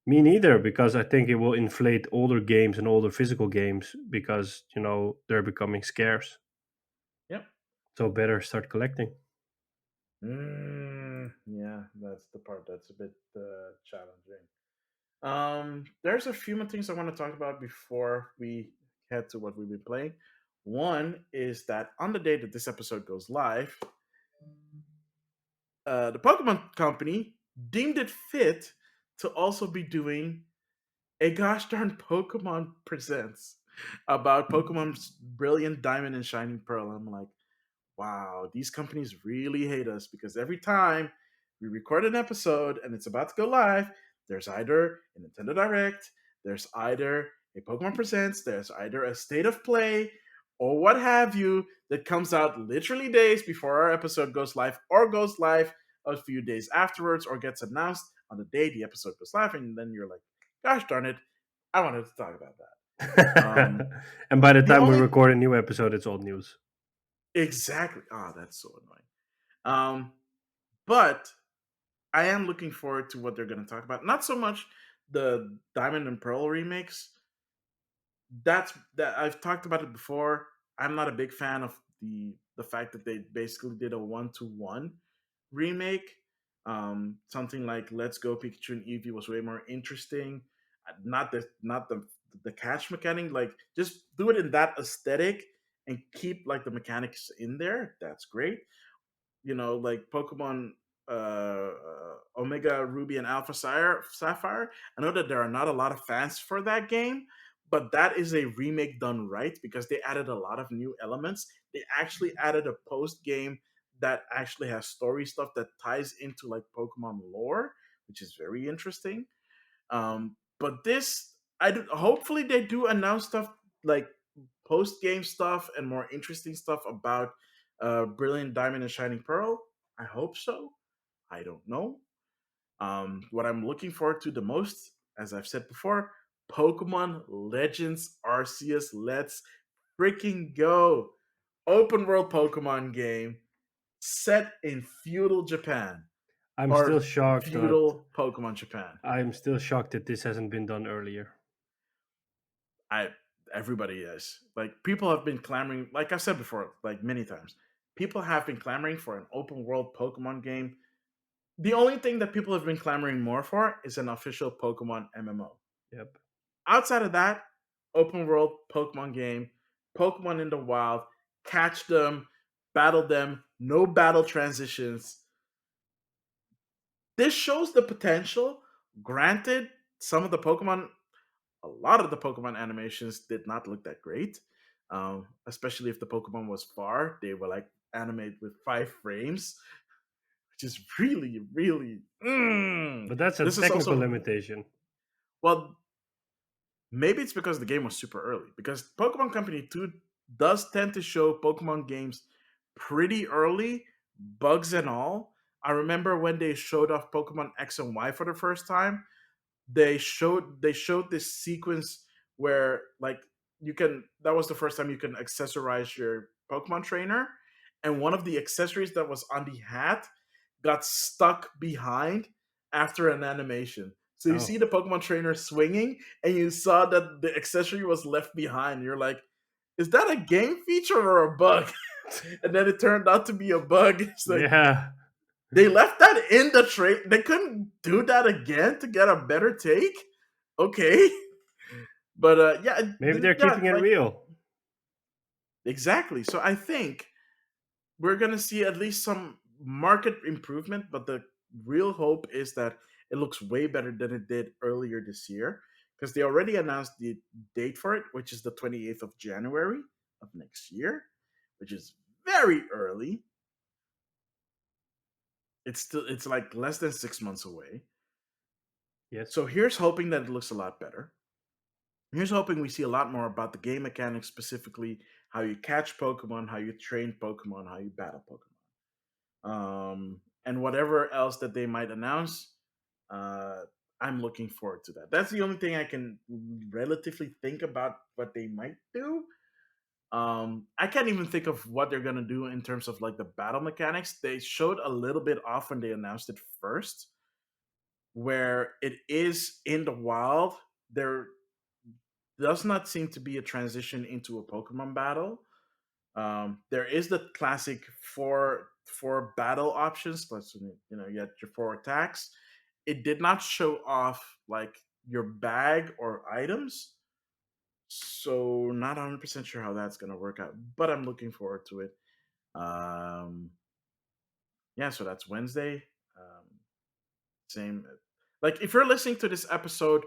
Me neither, because I think it will inflate older games and older physical games because they're becoming scarce. Yep. So better start collecting. Yeah, that's the part that's a bit challenging. There's a few more things I want to talk about before we head to what we've been playing. One is that on the day that this episode goes live, the Pokemon Company deemed it fit to also be doing a gosh darn Pokemon Presents about Pokemon's Brilliant Diamond and Shining Pearl. I'm like, wow, these companies really hate us because every time we record an episode and it's about to go live, there's either a Nintendo Direct, there's either a Pokemon Presents, there's either a State of Play, or what have you that comes out literally days before our episode goes live or goes live a few days afterwards or gets announced on the day the episode goes live. And then you're like, gosh darn it, I wanted to talk about that. And by the The time we only record a new episode, it's old news. exactly, that's so annoying. But I am looking forward to what they're going to talk about. Not so much the Diamond and Pearl remakes. That I've talked about it before. I'm not a big fan of the fact that they basically did a 1-to-1 remake. Something like Let's Go Pikachu and Eevee was way more interesting. Not the catch mechanic. Like just do it in that aesthetic and keep like the mechanics in there. That's great. Like Pokemon Omega Ruby and Alpha Sapphire. I know that there are not a lot of fans for that game, but that is a remake done right because they added a lot of new elements. They actually added a post game that actually has story stuff that ties into like Pokemon lore, which is very interesting. But this, hopefully they do announce stuff like post game stuff and more interesting stuff about Brilliant Diamond and Shining Pearl. I hope so. I don't know. What I'm looking forward to the most, as I've said before, Pokemon Legends Arceus. Let's freaking go! Open world Pokemon game set in feudal Japan I'm still or shocked that feudal Pokemon Japan. I'm still shocked that this hasn't been done earlier. I Everybody is like people have been clamoring, like I've said before, like many times. People have been clamoring for an open world Pokemon game. The only thing that people have been clamoring more for is an official Pokemon MMO. Yep. Outside of that, open world Pokemon game, Pokemon in the wild, catch them, battle them, no battle transitions. This shows the potential. Granted, some of the Pokemon a lot of the Pokemon animations did not look that great. Especially if the Pokemon was far, they were like animated with 5 frames, which is really, really. But that's a This is technical also limitation. well, maybe it's because the game was super early. Because Pokemon Company 2 does tend to show Pokemon games pretty early, bugs and all. I remember when they showed off Pokemon X and Y for the first time, they showed this sequence where like you can that was the first time you can accessorize your Pokemon trainer, and one of the accessories that was on the hat got stuck behind after an animation. So you see Oh, the Pokemon trainer swinging, and you saw that the accessory was left behind. You're like, is that a game feature or a bug? And then it turned out to be a bug. It's like yeah. they left that in the trade. They couldn't do that again to get a better take. Okay, but Maybe they're yeah, keeping it like real. exactly. So I think we're gonna see at least some market improvement. But the real hope is that it looks way better than it did earlier this year because they already announced the date for it, which is the 28th of January of next year, which is very early. It's like less than 6 months away. Yes. So here's hoping that it looks a lot better. Here's hoping we see a lot more about the game mechanics, specifically how you catch Pokemon, how you train Pokemon, how you battle Pokemon, and whatever else that they might announce. Uh, I'm looking forward to that. That's the only thing I can relatively think about what they might do. I can't even think of what they're gonna do in terms of like the battle mechanics. They showed a little bit off when they announced it first, where it is in the wild. There does not seem to be a transition into a Pokemon battle. There is the classic four battle options, plus you had your four attacks. It did not show off like your bag or items, so not 100% sure how that's gonna work out. But I'm looking forward to it. Um, yeah, so that's Wednesday. Same, like if you're listening to this episode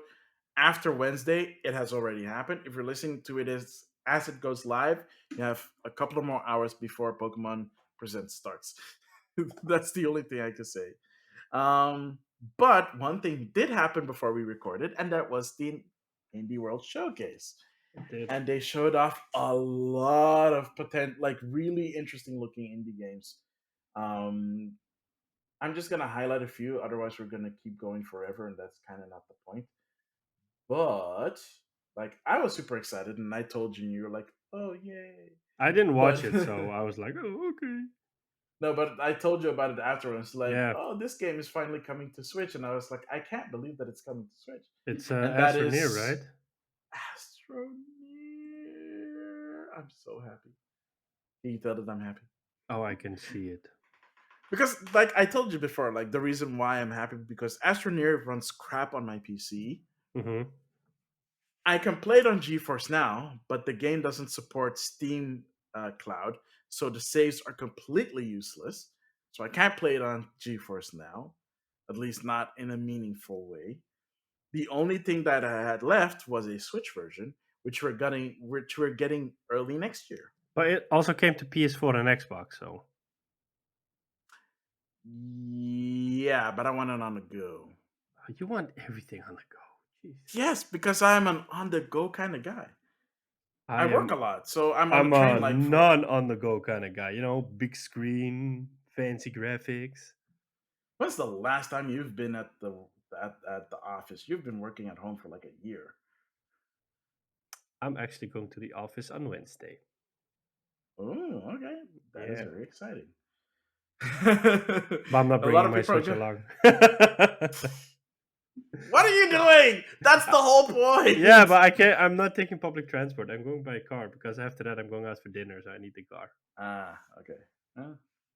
after Wednesday, it has already happened. If you're listening to it as it goes live, you have a couple of more hours before Pokemon Presents starts. That's the only thing I can say. Um, but one thing did happen before we recorded, and that was the Indie World Showcase. It did. And they showed off a lot of potential, like really interesting looking indie games. Um, I'm just gonna highlight a few, otherwise we're gonna keep going forever, and that's kind of not the point. But like, I was super excited, and I told you, and you were like, "Oh yay!" I didn't But watch it, so I was like, oh, okay. no, but I told you about it afterwards. Like, Yeah, oh, this game is finally coming to Switch, and I was like, I can't believe that it's coming to Switch, it's and that Astroneer, is right? Astroneer. I'm so happy. Can you tell that I'm happy? Oh, I can see it. Because, like I told you before, like the reason why I'm happy because Astroneer runs crap on my PC. Hmm. I can play it on GeForce Now, but the game doesn't support Steam Cloud, so the saves are completely useless. So I can't play it on GeForce Now, at least not in a meaningful way. The only thing that I had left was a Switch version, which we're getting early next year. But it also came to PS4 and Xbox, so Yeah, but I want it on the go. you want everything on the go. Jeez. Yes, because I'm an on the go kind of guy. I I work a am. lot, so I'm on the I'm train a like for. non on the go kind of guy. You know, big screen, fancy graphics. When's the last time you've been at the office? You've been working at home for like a year. I'm actually going to the office on Wednesday. Oh, okay, that is Yeah, very exciting. but I'm not A lot bringing of my people are Switch good. along. What are you doing? That's the whole Yeah, point. but I can't. I'm not taking public transport. I'm going by car because after that I'm going out for dinner, so I need the car. Okay. All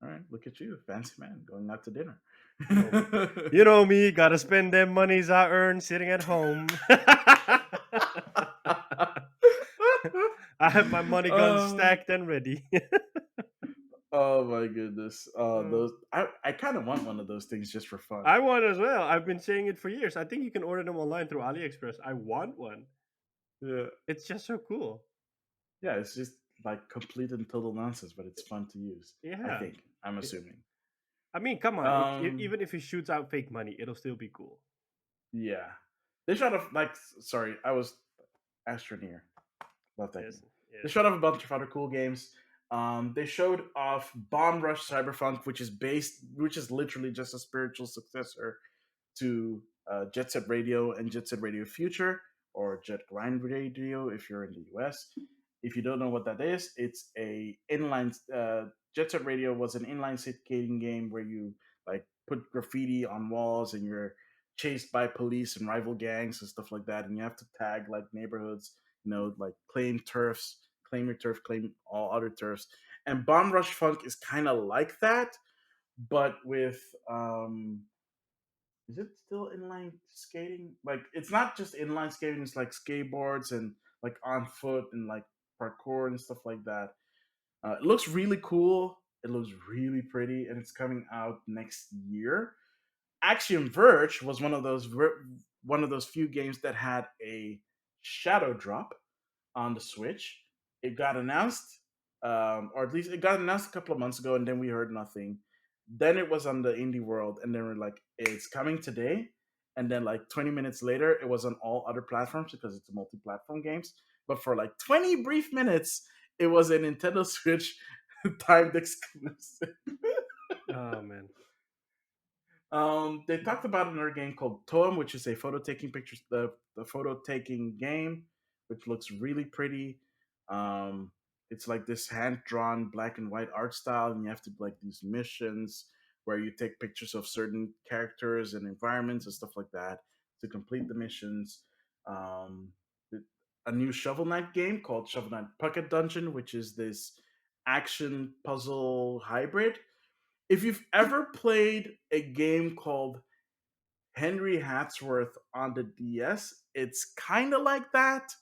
right. Look at you, fancy man, going out to dinner. You know me. Gotta spend them monies I earn sitting at home. I have my money guns Oh, stacked and ready. oh my goodness. Uh, Those I kind of want one of those things just for fun. I want as well. I've been saying it for years. I think you can order them online through AliExpress. I want one. Yeah. It's just so cool. Yeah, it's just like complete and total nonsense, but it's fun to use. I Yeah. think. I'm It- assuming. I mean, come on. Um, Even if it shoots out fake money, it'll still be cool. yeah. They showed off like sorry, I was Astroneer. Love that Yes. game. They Yes. showed off a bunch of other cool games. They showed off Bomb Rush Cyberpunk, which is literally just a spiritual successor to Jet Set Radio and Jet Set Radio Future, or Jet Grind Radio if you're in the US. If you don't know what that is, it's a inline. Jet Set Radio was an inline skating game where you like put graffiti on walls and you're chased by police and rival gangs and stuff like that, and you have to tag like neighborhoods. Like claim turfs, claim your turf, claim all other turfs. And Bomb Rush Funk is kind of like that, but with is it still inline skating? Like it's not just inline skating; it's like skateboards and like on foot and like parkour and stuff like that. It looks really cool. It looks really pretty, and it's coming out next year. Axiom Verge was one of those few games that had a shadow drop on the Switch. It got announced, or at least it got announced a couple of months ago, and then we heard nothing. Then it was on the indie world, and then we're like, it's coming today. And then like 20 minutes later, it was on all other platforms because it's a multi-platform games. But for like 20 brief minutes, it was a Nintendo Switch timed exclusive. Oh man. They talked about another game called Toem, which is a photo taking pictures, the photo taking game, which looks really pretty. Um, It's like this hand drawn black and white art style, and you have to like these missions where you take pictures of certain characters and environments and stuff like that to complete the missions. Um, a new Shovel Knight game called Shovel Knight Pocket Dungeon, which is this action puzzle hybrid. If you've ever played a game called Henry Hatsworth on the DS, it's kind of like that,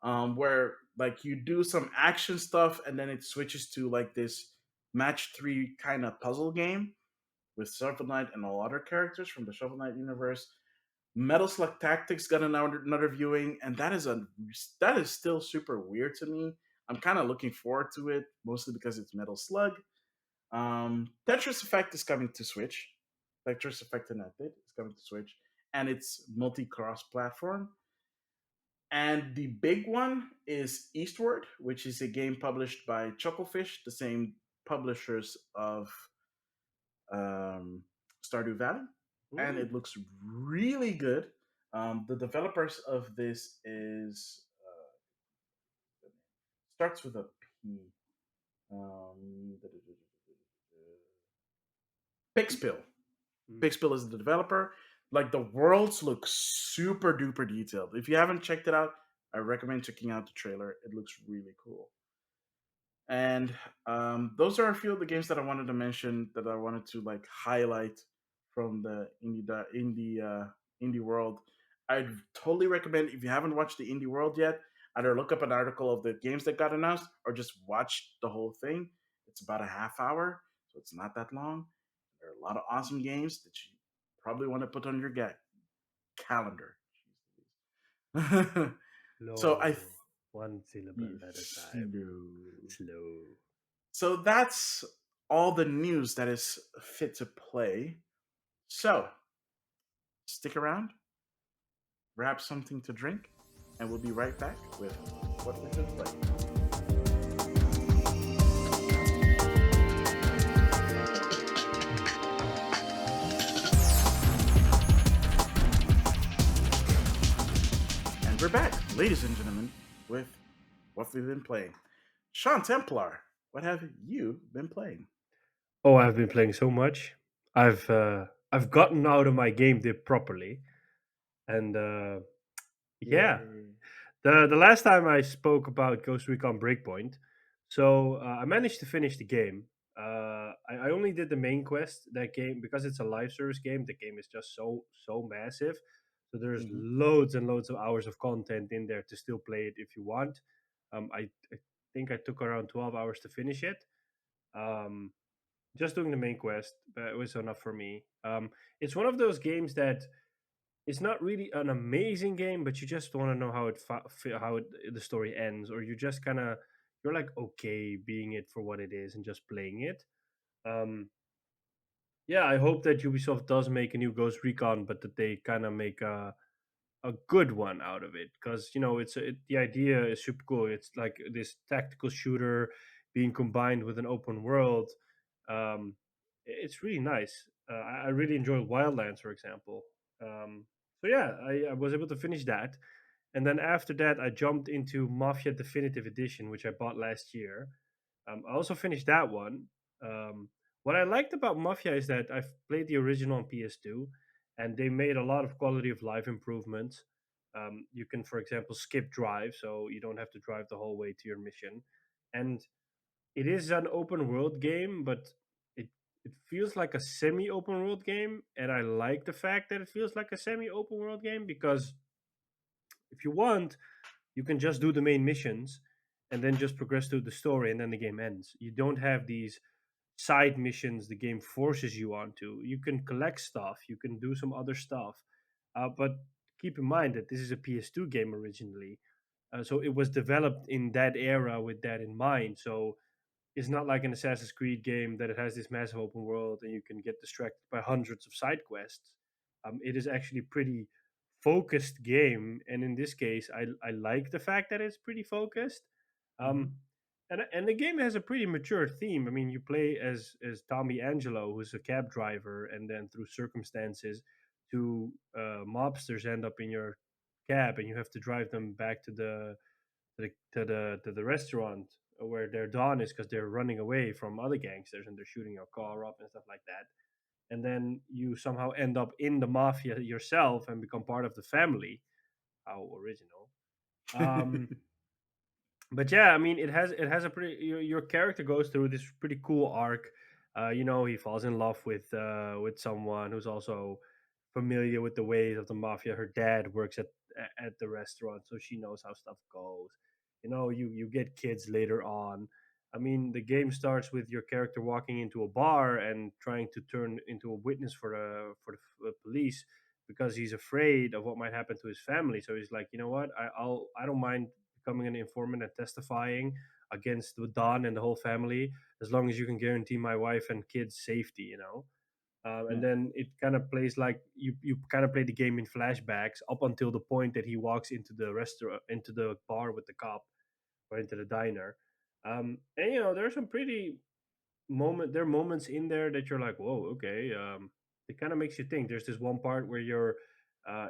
where like you do some action stuff and then it switches to like this match three kind of puzzle game with Shovel Knight and all other characters from the Shovel Knight universe. Metal Slug Tactics got another viewing, and that is still super weird to me. I'm kind of looking forward to it, mostly because it's Metal Slug. Tetris Effect is coming to Switch. Tetris Effect Connected is coming to Switch, and it's multi-cross platform. And the big one is Eastward, which is a game published by Chucklefish, the same publishers of um, Stardew Valley, and Mm. it looks really good. The developers of this is starts with a P. Um, Pixpill. Mm. Pixpill is the developer. Like the worlds look super duper detailed. If you haven't checked it out, I recommend checking out the trailer. It looks really cool. And those are a few of the games that I wanted to mention that I wanted to like highlight from the indie world. I'd totally recommend if you haven't watched the indie world yet, either look up an article of the games that got announced or just watch the whole thing. It's about a half hour, so it's not that long. There are a lot of awesome games that you probably want to put on your calendar. So I Slow. One syllable at a time. slow. Slow. So that's all the news that is fit to play. So stick around, grab something to drink, and we'll be right back with what we've been playing. And we're back, ladies and gentlemen, with what we've been playing. Sean Templar, what have you been playing? Oh, I've been playing so much. I've gotten out of my game dip properly, and yeah, Yay. the last time I spoke about Ghost Recon Breakpoint, so I managed to finish the game. I only did the main quest that game because it's a live service game. The game is just so massive, so there's Mm-hmm. loads and loads of hours of content in there to still play it if you want. I think I took around 12 hours to finish it. Um, just doing the main quest, but it was enough for me. It's one of those games that it's not really an amazing game, but you just want to know how the story ends, or you just kind of you're like okay being it for what it is and just playing it. Um, yeah, I hope that Ubisoft does make a new Ghost Recon, but that they kind of make a good one out of it because the idea is super cool. It's like this tactical shooter being combined with an open world. It's really nice. I really enjoy Wildlands, for example. So yeah, I was able to finish that, and then after that, I jumped into Mafia Definitive Edition, which I bought last year. I also finished that one. What I liked about Mafia is that I've played the original on PS2, and they made a lot of quality of life improvements. You can, for example, skip drive, so you don't have to drive the whole way to your mission. And it is an open world game, but it it feels like a semi open world game, and I like the fact that it feels like a semi open world game because if you want, you can just do the main missions and then just progress through the story, and then the game ends. You don't have these side missions the game forces you onto. You can collect stuff, you can do some other stuff, but keep in mind that this is a PS2 game originally, so it was developed in that era with that in mind. So it's not like an Assassin's Creed game that it has this massive open world and you can get distracted by hundreds of side quests. It is actually pretty focused game, and in this case, I like the fact that it's pretty focused. Um, Mm-hmm. and the game has a pretty mature theme. I mean, you play as Tommy Angelo, who's a cab driver, and then through circumstances, two mobsters end up in your cab, and you have to drive them back to the restaurant where their dawn is because they're running away from other gangsters and they're shooting your car up and stuff like that. And then you somehow end up in the mafia yourself and become part of the family. How original! Um, but yeah, I mean, it has a pretty your character goes through this pretty cool arc. He falls in love with someone who's also familiar with the ways of the mafia. Her dad works at the restaurant, so she knows how stuff goes. You get kids later on. I mean, the game starts with your character walking into a bar and trying to turn into a witness for the police because he's afraid of what might happen to his family. So he's like, you know what, I don't mind becoming an informant and testifying against the Don and the whole family, as long as you can guarantee my wife and kids safety, and Yeah. then it kind of plays like you kind of play the game in flashbacks up until the point that he walks into the restaurant, into the bar with the cop, or into the diner. And there's some pretty there are moments in there that you're like, whoa, okay. It kind of makes you think. There's this one part where you're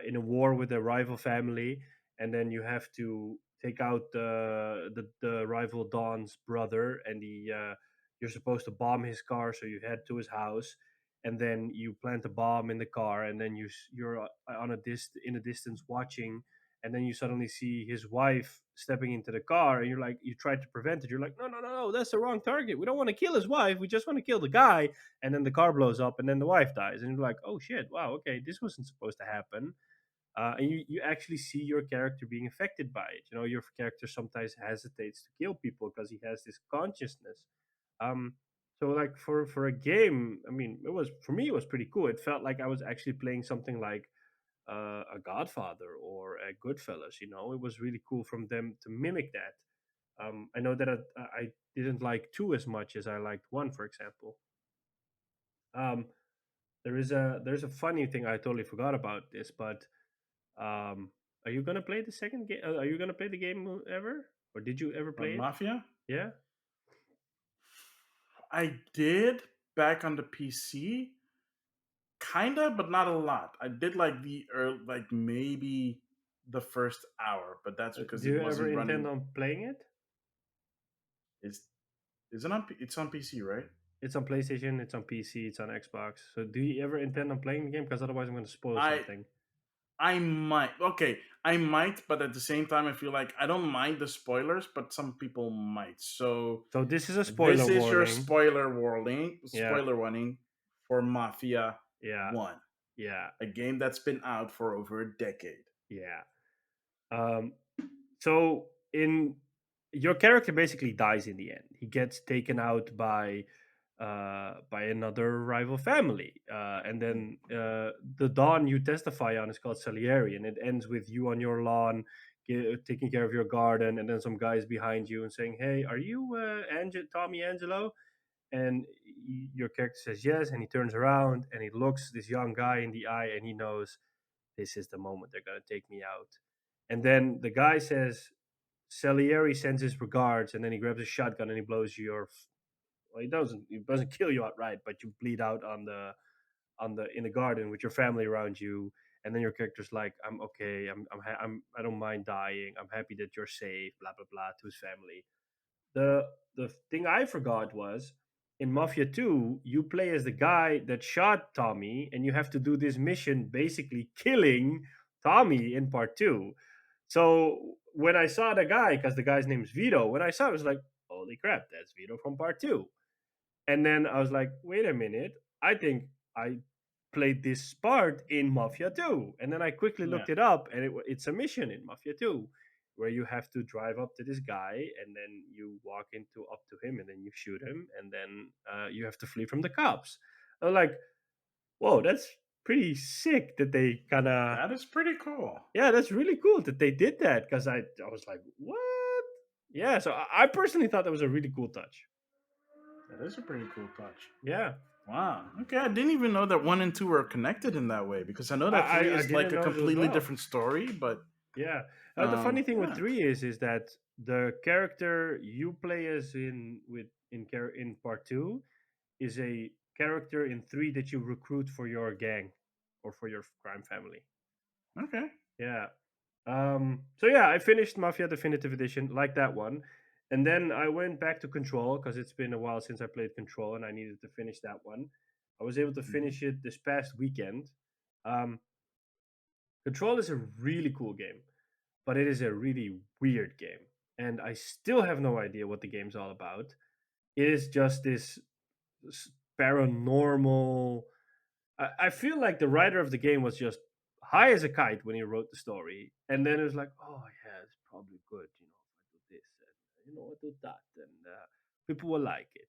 in a war with a rival family, and then you have to take out the rival Don's brother, and you're supposed to bomb his car, so you head to his house, and then you plant a bomb in the car, and then you're on in a distance watching, and then you suddenly see his wife stepping into the car, and you're like, you try to prevent it, you're like, no, no, no, no, that's the wrong target, we don't want to kill his wife, we just want to kill the guy. And then the car blows up and then the wife dies, and you're like, oh shit, wow, okay, this wasn't supposed to happen. And you actually see your character being affected by it. Your character sometimes hesitates to kill people because he has this consciousness. um so like for a game, I mean, it was, for me, it was pretty cool. It felt like I was actually playing something like a Godfather or a Goodfellas. It was really cool from them to mimic that. I know that I didn't like two as much as I liked one, for example. Um, there's a funny thing I totally forgot about this, but are you gonna play the second game? Are you gonna play the game ever, or did you ever On play it? Mafia, Yeah. I did back on the PC, kinda, but not a lot. I did like like maybe the first hour, but that's because Do it you ever wasn't intend running. on playing it? Is is it on? It's on PC, right? It's on PlayStation, it's on PC, it's on Xbox. So do you ever intend on playing the game? Because otherwise, I'm going to spoil I something. I might. Okay, I might, but at the same time, I feel like I don't mind the spoilers, but some people might. So So this is a spoiler this is your warning. spoiler warning. Yeah, Spoiler warning for Mafia yeah, One, yeah, a game that's been out for over a decade. yeah. Um, so in your character basically dies in the end. He gets taken out by another rival family, and Yeah. then the Dawn you testify on is called Salieri, and it ends with you on your lawn, taking care of your garden, and then some guys behind you and saying, "Hey, are you Tommy Angelo?" And your character says yes, and he turns around and he looks this young guy in the eye, and he knows this is the moment they're gonna take me out. And then the guy says, Salieri sends his regards, and then he grabs a shotgun and he blows your. Well, he doesn't kill you outright, but you bleed out on the in the garden with your family around you. And then your character's like, I'm okay, I don't mind dying, I'm happy that you're safe, blah blah blah, to his family. The thing I forgot was, in Mafia 2, you play as the guy that shot Tommy, and you have to do this mission basically killing Tommy in part 2. So when I saw the guy, because the guy's name is Vito, when I saw it, I was like, holy crap, that's Vito from part 2. And then I was like, wait a minute, I think I played this part in Mafia 2. And then I quickly Yeah. looked it up, and it's a mission in Mafia 2 where you have to drive up to this guy, and then you walk into up to him, and then you shoot him, and then you have to flee from the cops. I was like, whoa, that's pretty sick that they kind of. That is pretty cool. Yeah, that's really cool that they did that, because I was like, what? Yeah, so I personally thought that was a really cool touch. That is a pretty cool touch. Yeah. Wow. Okay, I didn't even know that one and two were connected in that way because I know that three I is like didn't a know it as completely well. different story, but Yeah. The funny thing with yeah. three is that the character you play as in part two is a character in three that you recruit for your gang or for your crime family. Okay. Yeah. So yeah, I finished Mafia Definitive Edition, like that one, And then I went back to Control because it's been a while since I played Control, and I needed to finish that one. I was able to Mhm. finish it this past weekend. Um, Control is a really cool game, but it is a really weird game, and I still have no idea what the game's all about. It is just this paranormal. I feel like the writer of the game was just high as a kite when he wrote the story, and then it was like, oh yeah, it's probably good, if I do this and I do that, and people will like it.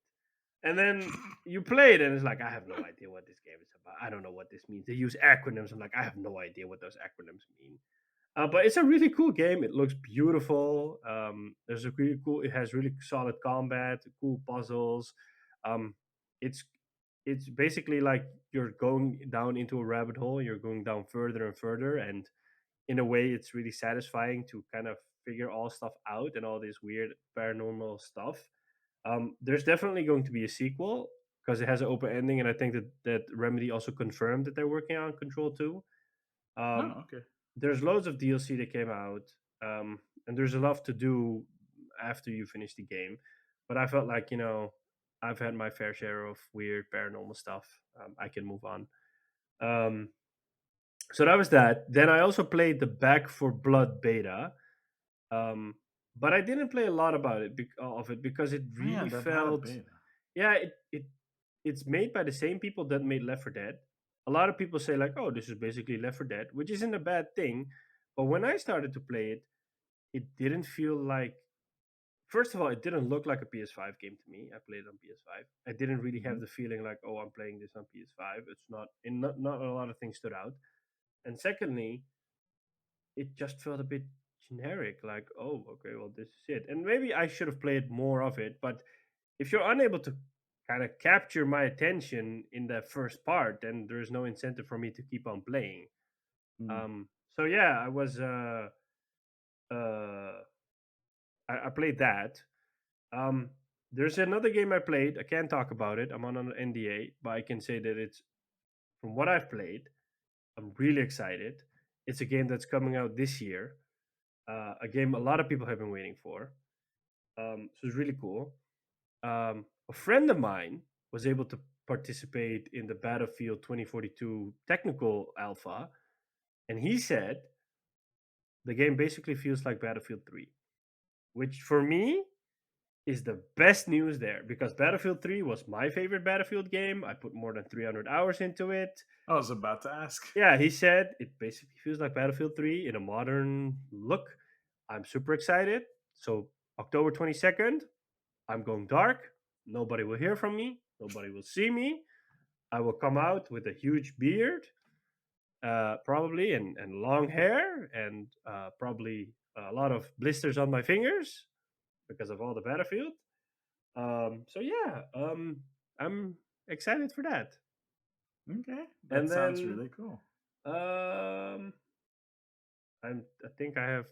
And then you play it, and it's like, I have no idea what this game is about. I don't know what this means. They use acronyms. I'm like, I have no idea what those acronyms mean. But it's a really cool game. It looks beautiful. There's a really cool. It has really solid combat, cool puzzles. Um, it's it's basically like you're going down into a rabbit hole. You're going down further and further, and in a way, it's really satisfying to kind of figure all stuff out and all this weird paranormal stuff. There's definitely going to be a sequel because it has an open ending, and I think that Remedy also confirmed that they're working on Control 2. Um, Oh, okay. there's loads of DLC that came out, and there's a lot to do after you finish the game. But I felt like I've had my fair share of weird paranormal stuff. I can move on. Um, so that was that. Then I also played the Back for Blood beta, um, but I didn't play a lot about it of it because it Oh yeah, really they've had a felt. beta. Yeah, it's made by the same people that made Left 4 Dead. A lot of people say like, "Oh, this is basically Left 4 Dead," which isn't a bad thing. But when I started to play it, it didn't feel like. First of all, it didn't look like a PS5 game to me. I played it on PS5. I didn't really have Mhm. the feeling like, "Oh, I'm playing this on PS5." It's not. And not a lot of things stood out. And secondly, it just felt a bit generic. Like, oh, okay, well, this is it. And maybe I should have played more of it. But if you're unable to kind of capture my attention in that first part, then there's no incentive for me to keep on playing. Mm. So yeah, I was uh I played that. Um there's another game I played. I can't talk about it. I'm on an NDA, but I can say that it's from what I've played, I'm really excited. It's a game that's coming out this year. A game a lot of people have been waiting for. So it's really cool. A friend of mine was able to participate in the Battlefield 2042 technical alpha, and he said the game basically feels like Battlefield 3, which for me is the best news there because Battlefield 3 was my favorite Battlefield game. I put more than 300 hours into it. I was about to ask. Yeah, he said it basically feels like Battlefield 3 in a modern look. I'm super excited. So, October 22nd, I'm going dark. Nobody will hear from me. Nobody will see me. I will come out with a huge beard, probably, and long hair, and probably a lot of blisters on my fingers because of all the Battlefield. So yeah, I'm excited for that. Okay, that And sounds then really cool. um, I think I have.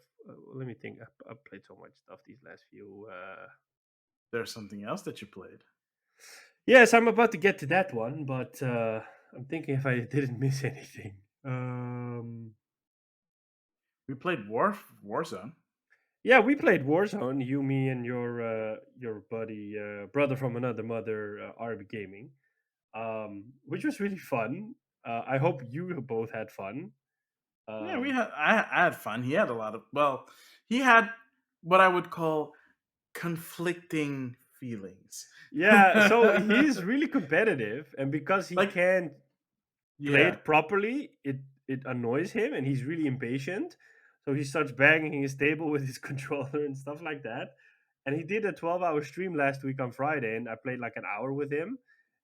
Let me think. I've played so much stuff these last few. There's something else that you played. Yes, I'm about to get to that one, but I'm thinking if I didn't miss anything. We played Warzone. Yeah, we played Warzone. You, me, and your buddy, brother from another mother, RB Gaming, which was really fun. I hope you both had fun. Yeah, we Um, had. I had fun. He had a lot of. Well, he had what I would call conflicting feelings. yeah, so he's really competitive, and because he Like, can't play yeah. it properly, it annoys him, and he's really impatient. So he starts banging his table with his controller and stuff like that. And he did a 12-hour stream last week on Friday, and I played like an hour with him.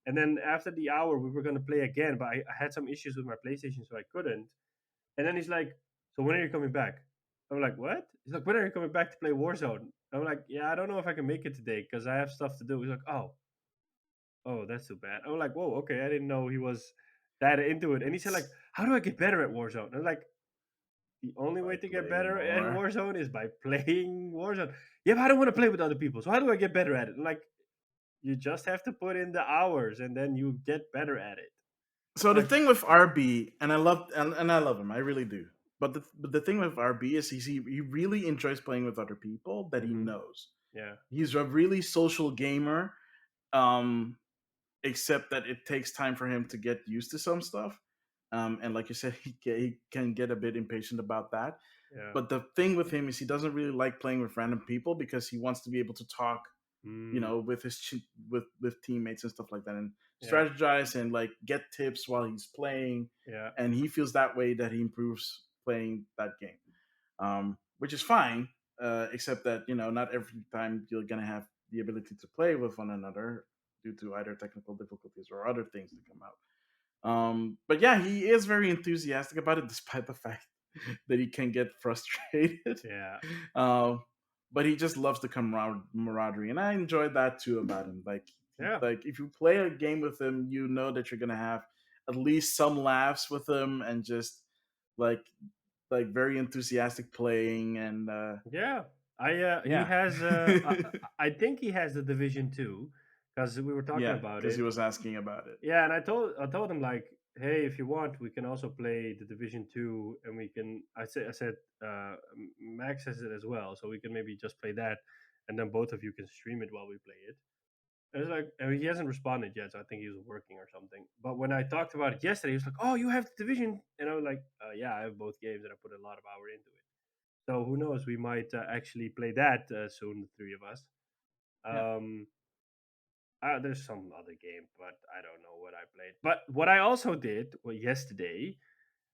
And then after the hour, we were gonna play again, but I had some issues with my PlayStation, so I couldn't. And then he's like, "So when are you coming back?" I'm like, "What?" He's like, "When are you coming back to play Warzone?" I'm like, "Yeah, I don't know if I can make it today because I have stuff to do." He's like, "Oh, that's too bad." I'm like, "Whoa, okay, I didn't know he was that into it." And he said, like, "How do I get better at Warzone?" I'm like, "The only By way to get playing better at more. Warzone is by playing Warzone." Yeah, but I don't want to play with other people. So how do I get better at it? I'm like, you just have to put in the hours and then you get better at it. So the Like, thing with RB, and I love him, I really do. But the thing with RB is he really enjoys playing with other people that he mhm, knows. Yeah. He's a really social gamer. Um, except that it takes time for him to get used to some stuff. And like you said, he can get a bit impatient about that. Yeah. But the thing with him is he doesn't really like playing with random people because he wants to be able to talk, Mm, with with teammates and stuff like that, and yeah. strategize and like get tips while he's playing. Yeah. And he feels that way that he improves playing that game, which is fine. Except that not every time you're gonna have the ability to play with one another due to either technical difficulties or other things that come out. But yeah, he is very enthusiastic about it, despite the fact that he can get frustrated. Yeah. um, but he just loves the camaraderie, and I enjoyed that too about him. Yeah. Like if you play a game with him, you know that you're gonna have at least some laughs with him, and just like very enthusiastic playing, and Yeah. He yeah, has I think he has the Division 2 because we were talking yeah, about because he it. was asking about it. Yeah, and I told him like, hey, if you want, we can also play the Division 2, and we can. I said Max has it as well, so we can maybe just play that, and then both of you can stream it while we play it. And it's like, I mean, he hasn't responded yet, so I think he was working or something. But when I talked about it yesterday, he was like, "Oh, you have the Division," and I was like, "Yeah, I have both games, and I put a lot of hour into it." So who knows? We might actually play that soon, the three of us. Yeah, Um, there's some other game, but I don't know what I played. But what I also did yesterday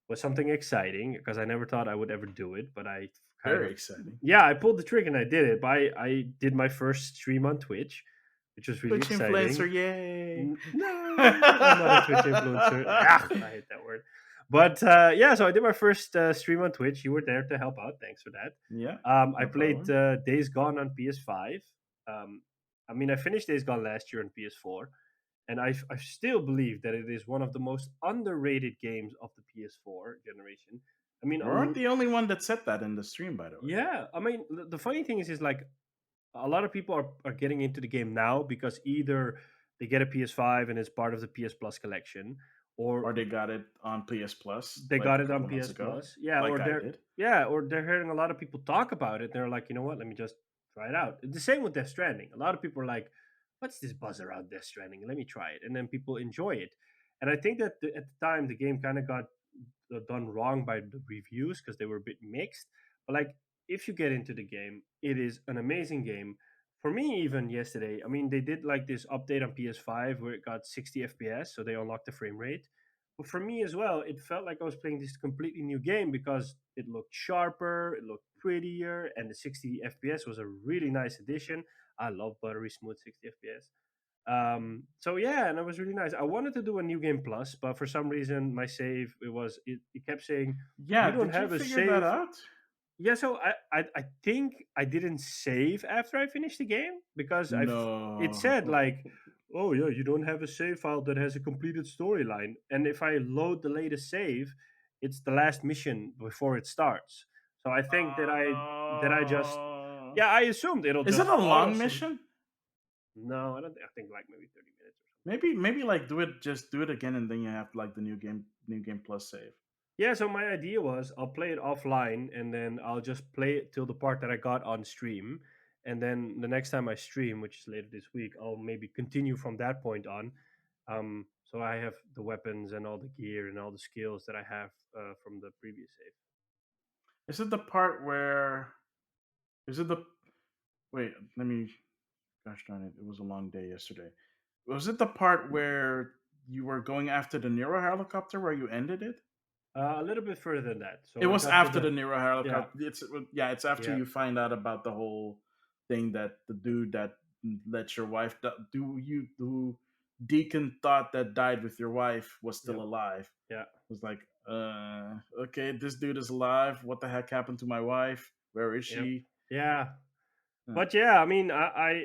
was something exciting because I never thought I would ever do it, but I kind very of, exciting. yeah, I pulled the trigger and I did it. But I did my first stream on Twitch, which was really Twitch exciting. influencer, yay! No, I'm not a Twitch influencer. Ah, I hate that word. But yeah, so I did my first stream on Twitch. You were there to help out. Thanks for that. Yeah, I no played problem. Days Gone on PS5. Um, I mean, I finished Days Gone last year on PS4, and I still believe that it is one of the most underrated games of the PS4 generation. I mean, We weren't the only one that said that in the stream, by the way. yeah. I mean, the funny thing is like a lot of people are getting into the game now because either they get a PS5 and it's part of the PS Plus collection, or Or they got it on PS Plus they like got a it on couple months PS ago, Plus. Yeah, like I did. or they're hearing a lot of people talk about it. They're like, you know what? Let me just try it out. The same with Death Stranding. A lot of people are like, "What's this buzz around Death Stranding? Let me try it." And then people enjoy it. And I think that at the time the game kind of got done wrong by the reviews because they were a bit mixed. But like, if you get into the game, it is an amazing game. For me, even yesterday, I mean, they did like this update on PS5 where it got 60 FPS, so they unlocked the frame rate. But for me as well, it felt like I was playing this completely new game because it looked sharper, it looked prettier, and the 60 FPS was a really nice addition. I love buttery smooth 60 FPS. So yeah, and it was really nice. I wanted to do a new game plus, but for some reason my save it kept saying you Yeah, don't did you have a figure that save. out? Yeah, so I think I didn't save after I finished the game because it said No. like, oh yeah, you don't have a save file that has a completed storyline, and if I load the latest save, it's the last mission before it starts. So I think Oh that I just, no. yeah, I assumed it'll Is it just a auto long save. mission? No, I don't. I think like maybe 30 minutes or something. Maybe like do it again, and then you have like the new game plus save. Yeah, so my idea was I'll play it offline and then I'll just play it till the part that I got on stream. And then the next time I stream, which is later this week, I'll maybe continue from that point on. So I have the weapons and all the gear and all the skills that I have from the previous save. Is it the part where is it the wait, let me gosh darn it, it was a long day yesterday. Was it the part where you were going after the Nero helicopter where you ended it? A little bit further than that. It So I was got to after the, the Nero yeah, helicopter. It's after yeah, you find out about the whole thing that the dude that let your wife do you who Deacon thought that died with your wife was still yep, alive. yeah, It was like, okay, this dude is alive. What the heck happened to my wife? Where is yep, she? yeah. Uh, But yeah, I mean, I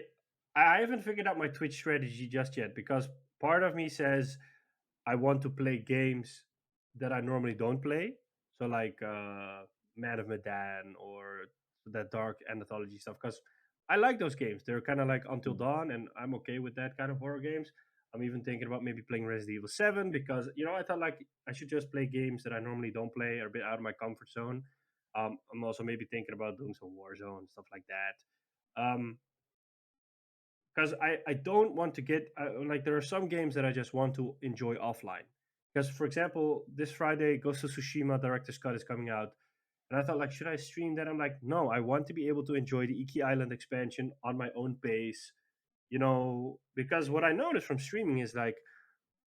haven't figured out my Twitch strategy just yet because part of me says I want to play games that I normally don't play. So like Man of Medan or that dark anthology stuff because I like those games. They're kind of like Until hmm. Dawn, and I'm okay with that kind of horror games. I'm even thinking about maybe playing Resident Evil 7 because I thought like I should just play games that I normally don't play or a bit out of my comfort zone. I'm also maybe thinking about doing some Warzone stuff like that. because I don't want to get like there are some games that I just want to enjoy offline. Because for example, this Friday, Ghost of Tsushima Director's Cut is coming out, and I thought like, should I stream that? I'm like, no, I want to be able to enjoy the Iki Island expansion on my own pace, because what I noticed from streaming is like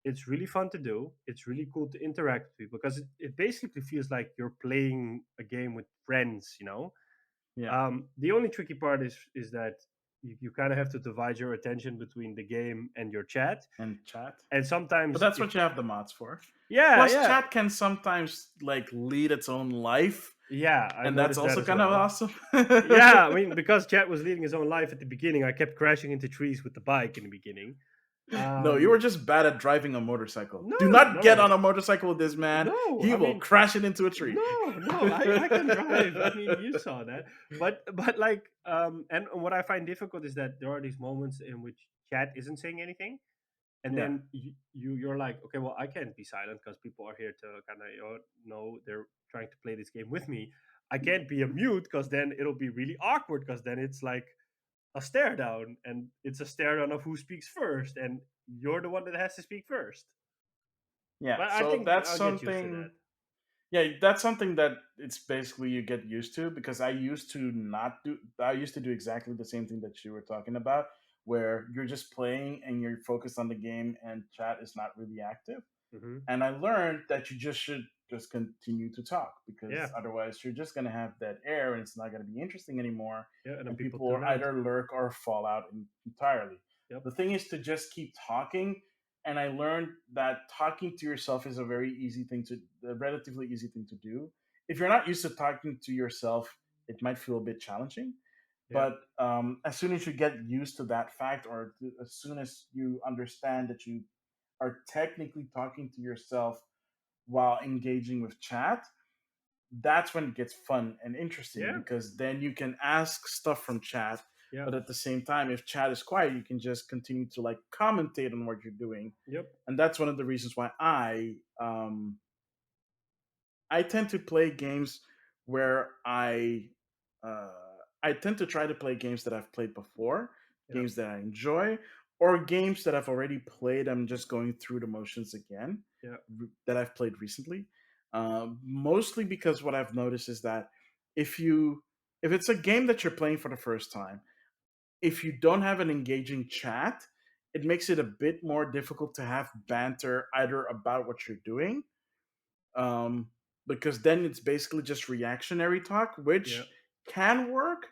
it's really fun to do. It's really cool to interact with people because it basically feels like you're playing a game with friends. Yeah, The only tricky part is that you kind of have to divide your attention between the game and your chat, and chat. and But sometimes that's if what you have the mods for. yeah, Plus, yeah, chat can sometimes like lead its own life, yeah, I and that's noticed that also as kind of well. awesome. Yeah, I mean, because chat was leading his own life at the beginning, I kept crashing into trees with the bike in the beginning. No, you were um just bad at driving a motorcycle. Do no, not get on no, a motorcycle with this man. no, He I will mean, crash it into a tree. no, I can drive. I mean, you saw that. But like and what I find difficult is that there are these moments in which chat isn't saying anything, and Yeah, then you're like, okay, well, I can't be silent because people are here to kind of know they're trying to play this game with me. I can't be a mute because then it'll be really awkward because then it's like a stare down, and it's a stare down of who speaks first, and you're the one that has to speak first. yeah. But I So think that's I'll get used to something. that. Yeah, that's something that it's basically you get used to because I used to not do. I used to do exactly the same thing that you were talking about, where you're just playing and you're focused on the game and chat is not really active. Hmm. And I learned that you just should just continue to talk because Yeah, otherwise you're just going to have that air and it's not going to be interesting anymore. yeah, and then And people people tune will out. either lurk or fall out entirely. Yep. The thing is to just keep talking. And I learned that talking to yourself is a very easy thing to, a relatively easy thing to do. If you're not used to talking to yourself, it might feel a bit challenging. Yeah. But as soon as you get used to that fact, or as soon as you understand that you are technically talking to yourself while engaging with chat, that's when it gets fun and interesting Yeah. because then you can ask stuff from chat. Yeah. But at the same time, if chat is quiet, you can just continue to like commentate on what you're doing. Yep. And that's one of the reasons why I tend to play games where uh, I tend to try to play games that I've played before, Yep. games that I enjoy, or games that I've already played. I'm just going through the motions again Yep. that I've played recently. Mostly because what I've noticed is that if you if it's a game that you're playing for the first time, if you don't have an engaging chat, it makes it a bit more difficult to have banter either about what you're doing, um, because then it's basically just reactionary talk, Yep. which can work.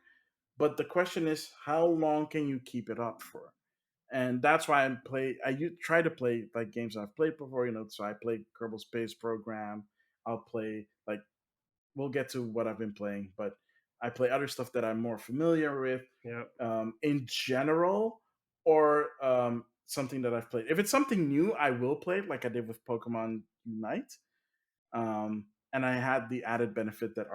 But the question is, how long can you keep it up for? And that's why try to play like games I've played before. So I played Kerbal Space Program. I'll play like we'll get to what I've been playing, but I play other stuff that I'm more familiar with Yep. in general, or something that I've played. If it's something new, I will play it, like I did with Pokemon Unite. And I had the added benefit that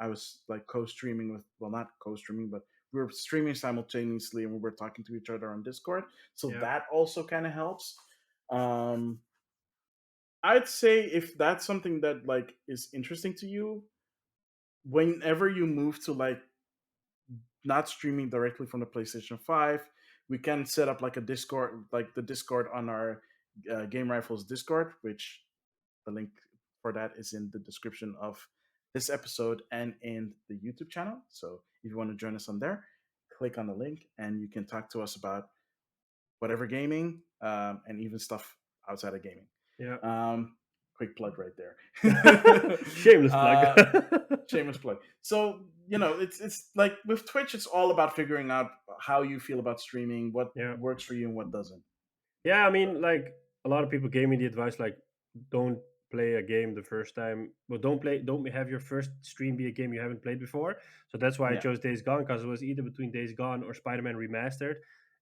I was like co-streaming with, well, not co-streaming, but we were streaming simultaneously and we were talking to each other on Discord. So Yep. that also kind of helps. Um, I'd say if that's something that like is interesting to you, whenever you move to like not streaming directly from the PlayStation 5, we can set up like a Discord, like the Discord on our Game Rifles Discord, which the link for that is in the description of this episode and in the YouTube channel. So if you want to join us on there, click on the link and you can talk to us about whatever gaming, and even stuff outside of gaming. Yep. Quick plug right there. Shameless plug. uh, Shameless plug. So it's like with Twitch, it's all about figuring out how you feel about streaming, what Yeah. works for you and what doesn't. Yeah. I mean, like a lot of people gave me the advice, like, don't play a game the first time. Well, don't have your first stream be a game you haven't played before. So that's why I Yeah, chose Days Gone because it was either between Days Gone or Spider-Man Remastered.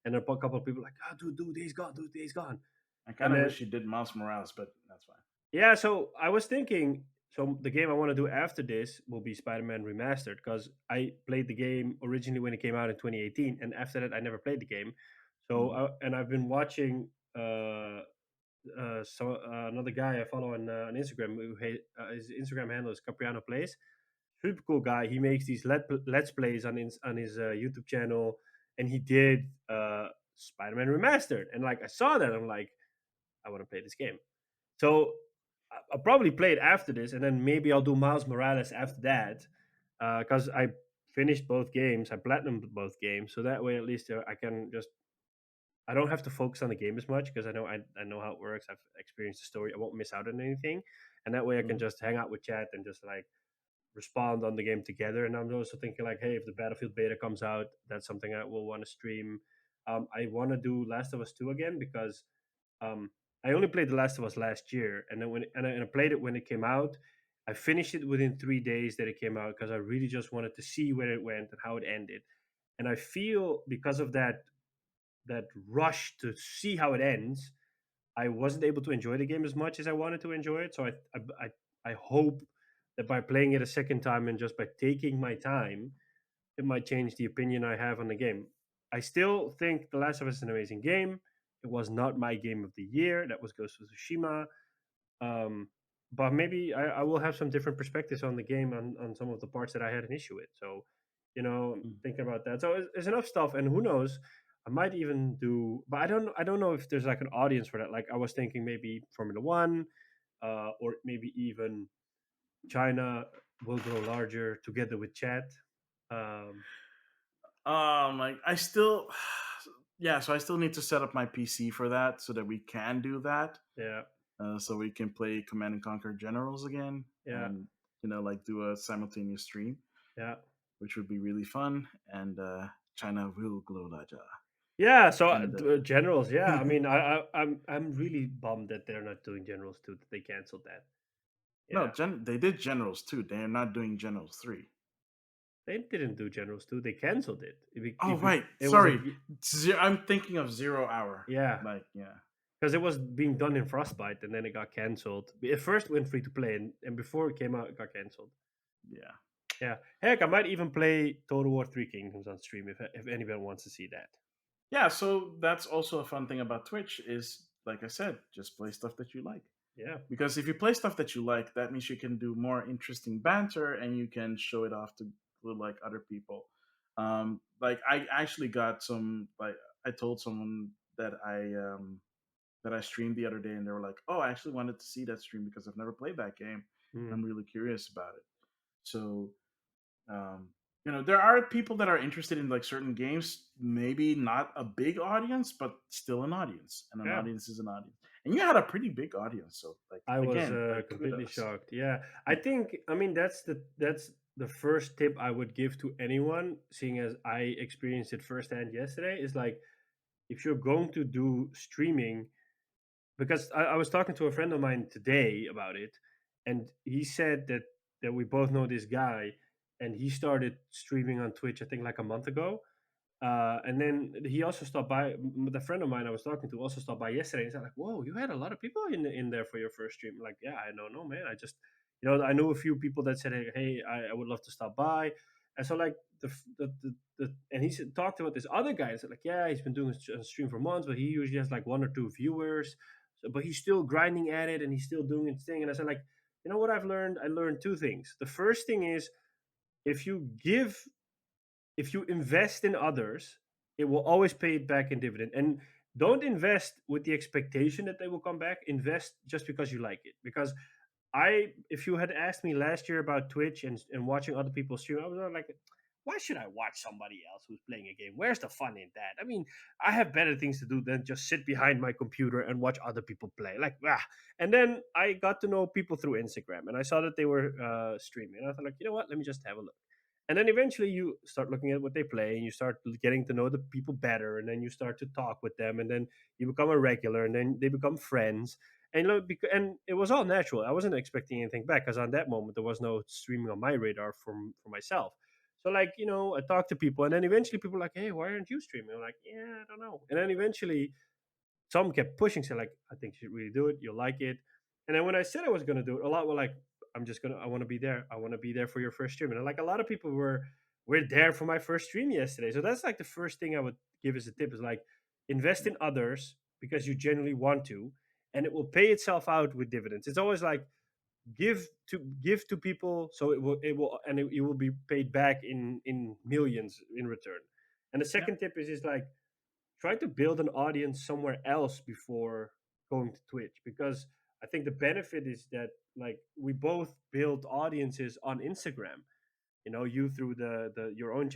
And a couple of people like, ah, do Days Gone, do Days Gone. I kind And of then wish you did Miles Morales, but that's fine. yeah, so I was thinking, so the game I want to do after this will be Spider-Man Remastered because I played the game originally when it came out in 2018, and after that I never played the game. So Mhm. and I've been watching another guy I follow on Instagram his Instagram handle is Capriano Plays. Super cool guy. He makes these let's plays on his YouTube channel, and he did Spider-Man Remastered, and like I saw that, I'm like, I want to play this game. So I'll probably play it after this, and then maybe I'll do Miles Morales after that, because I finished both games, I platinumed both games, so that way at least I can just I don't have to focus on the game as much because I know how it works. I've experienced the story. I won't miss out on anything, and that way I can Mhm. just hang out with chat and just like respond on the game together. And I'm also thinking like, hey, if the Battlefield beta comes out, that's something I will want to stream. I want to do Last of Us 2 again because um, I only played The Last of Us last year, and then and I played it when it came out. I finished it within 3 days that it came out because I really just wanted to see where it went and how it ended. And I feel because of that rush to see how it ends, I wasn't able to enjoy the game as much as I wanted to enjoy it. So I hope that by playing it a second time and just by taking my time, it might change the opinion I have on the game. I still think The Last of Us is an amazing game. It was not my game of the year. That was Ghost of Tsushima. Um, but maybe I will have some different perspectives on the game on some of the parts that I had an issue with. So, Mm. thinking about that. So it's enough stuff, and who knows? I might even do, but I don't know if there's like an audience for that. Like I was thinking maybe Formula One, or maybe even China will grow larger together with chat. Um, Like I still, yeah. So I still need to set up my PC for that so that we can do that. yeah, So we can play Command and Conquer Generals again, yeah, and like do a simultaneous stream, yeah. which would be really fun. And China will glow larger. Yeah, so And generals, yeah. I mean, I'm really bummed that they're not doing generals too. That they canceled that. no, Yeah, they did Generals too. They are not doing Generals 3. they didn't do generals too. They canceled it. Oh If you, right, it was a sorry. I'm thinking of Zero Hour. yeah, Like yeah, because it was being done in Frostbite and then it got canceled. It first went free to play and before it came out, it got canceled. yeah. Yeah, heck, I might even play Total War Three Kingdoms on stream if anybody wants to see that. Yeah, so that's also a fun thing about Twitch is like I said, just play stuff that you like. Yeah. Because if you play stuff that you like, that means you can do more interesting banter and you can show it off to like other people. Like I actually got some like I told someone that I streamed the other day and they were like, "Oh, I actually wanted to see that stream because I've never played that game and Mm. I'm really curious about it." So um, there are people that are interested in like certain games, maybe not a big audience, but still an audience, and an Yeah. audience is an audience. And you had a pretty big audience, so like I was again, like completely kudos. shocked. Yeah, I Yeah, think I mean that's the first tip I would give to anyone, seeing as I experienced it firsthand yesterday. Is like if you're going to do streaming, because I was talking to a friend of mine today about it, and he said that we both know this guy, and he started streaming on Twitch I think like a month ago, and then he also stopped by. The friend of mine I was talking to also stopped by yesterday. And said like, "Whoa, you had a lot of people in there for your first stream." Like, yeah, I don't know, man. I just, I know a few people that said, "Hey, I would love to stop by." And so like and he talked about this other guy. And said like, "Yeah, he's been doing a stream for months, but he usually has like one or two viewers. So, but he's still grinding at it and he's still doing his thing." And I said like, you know what I've learned? I learned two things. The first thing is if you give if you invest in others, it will always pay it back in dividend. And don't invest with the expectation that they will come back. Invest just because you like it. Because if you had asked me last year about Twitch and watching other people stream, I was like, why should I watch somebody else who's playing a game? Where's the fun in that? I mean, I have better things to do than just sit behind my computer and watch other people play. Like, ah. And then I got to know people through Instagram, and I saw that they were streaming. And I thought, like, you know what? Let me just have a look. And then eventually you start looking at what they play and you start getting to know the people better, and then you start to talk with them, and then you become a regular, and then they become friends. And and it was all natural. I wasn't expecting anything back because on that moment there was no streaming on my radar for myself. So like, I talked to people, and then eventually people were like, "Hey, why aren't you streaming?" I'm like, "Yeah, I don't know." And then eventually some kept pushing, saying like, "I think you should really do it. You'll like it." And then when I said I was going to do it, a lot were like, I want to be there. I want to be there for your first stream." And like a lot of people were there for my first stream yesterday. So that's like the first thing I would give as a tip is like invest in others because you genuinely want to, and it will pay itself out with dividends. It's always like give to people, so it will be paid back in millions in return. And the yeah, second tip is like try to build an audience somewhere else before going to Twitch, because I think the benefit is that like we both build audiences on Instagram. You know, you through the your own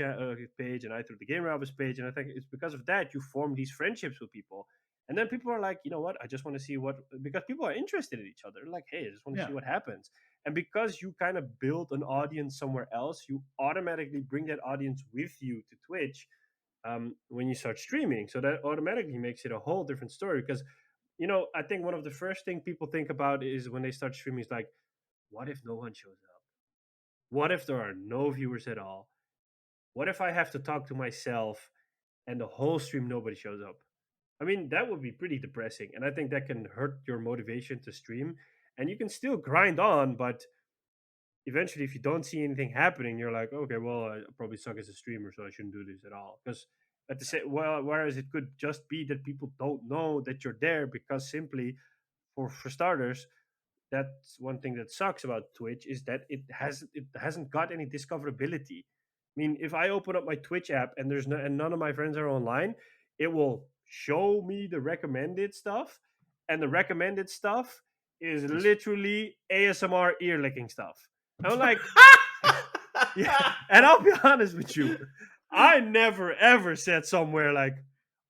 page and I through the Game Robbers page, and I think it's because of that you form these friendships with people. And then people are like, you know what, I just want to see what, because people are interested in each other. They're like, hey, I just want to Yeah. see what happens. And because you kind of build an audience somewhere else, you automatically bring that audience with you to Twitch when you start streaming. So that automatically makes it a whole different story. Because, you know, I think one of the first thing people think about is when they start streaming is like, what if no one shows up? What if there are no viewers at all? What if I have to talk to myself and the whole stream nobody shows up? I mean, that would be pretty depressing. And I think that can hurt your motivation to stream. And you can still grind on, but eventually, if you don't see anything happening, you're like, okay, well, I probably suck as a streamer, so I shouldn't do this at all. Because at the same, well, whereas it could just be that people don't know that you're there, because simply, for starters, that's one thing that sucks about Twitch, is that it hasn't got any discoverability. I mean, if I open up my Twitch app and there's no, and none of my friends are online, it will show me the recommended stuff, and the recommended stuff is literally ASMR ear licking stuff. I'm like, yeah, and I'll be honest with you, I never ever said somewhere like,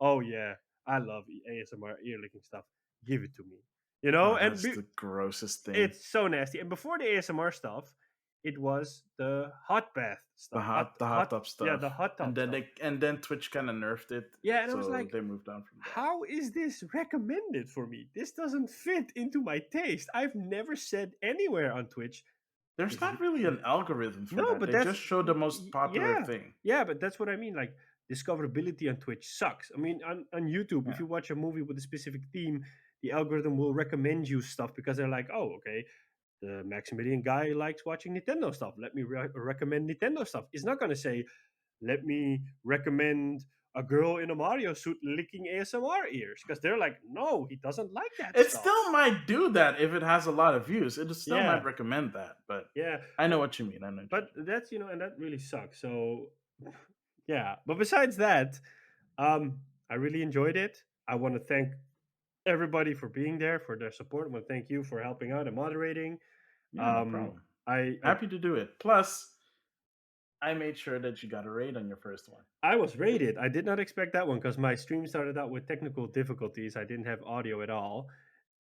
"Oh yeah, I love ASMR ear licking stuff. Give it to me." You know, Oh, and that's the grossest thing. it's so nasty. And before the ASMR stuff, it was the hot bath The stuff. hot tub Yeah, stuff. the hot tub And then stuff. Twitch kind of nerfed it. Yeah, and I was So like, they moved on from that. how is this recommended for me? This doesn't fit into my taste. I've never said anywhere on Twitch. There's not really an algorithm for No, that. but They that's just show the most popular yeah, thing. yeah, but that's what I mean. Like discoverability on Twitch sucks. I mean, on YouTube, if Yeah. you watch a movie with a specific theme, the algorithm will recommend you stuff because they're like, oh, okay, the Maximillian guy likes watching Nintendo stuff. Let me recommend Nintendo stuff. It's not going to say, let me recommend a girl in a Mario suit licking ASMR ears, because they're like, no, he doesn't like that It stuff. still might do that if it has a lot of views. It still Yeah. might recommend that, but Yeah, I know what you mean. but that's, you know, and that really sucks. So yeah, but besides that, I really enjoyed it. I want to thank everybody for being there, for their support. I want to thank you for helping out and moderating. Yeah, no problem. I Happy to do it. Plus, I made sure that you got a raid on your first one. I was rated. I did not expect that one because my stream started out with technical difficulties. I didn't have audio at all,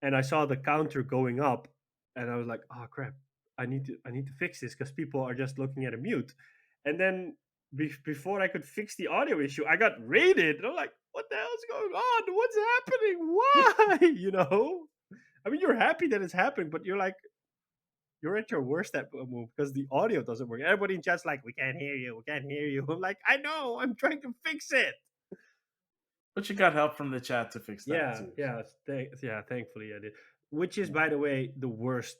and I saw the counter going up, and I was like, "Oh crap! I need to fix this because people are just looking at a mute." And then before I could fix the audio issue, I got raided, and I'm like, "What the hell's going on? What's happening? Why?" You know? I mean, you're happy that it's happening, but you're like, you're at your worst at move because the audio doesn't work. Everybody in chat's like, "We can't hear you. We can't hear you." I'm like, "I know. I'm trying to fix it." But you got help from the chat to fix that Yeah, too. yeah, yeah. Thankfully, I did. Which is, by the way, the worst.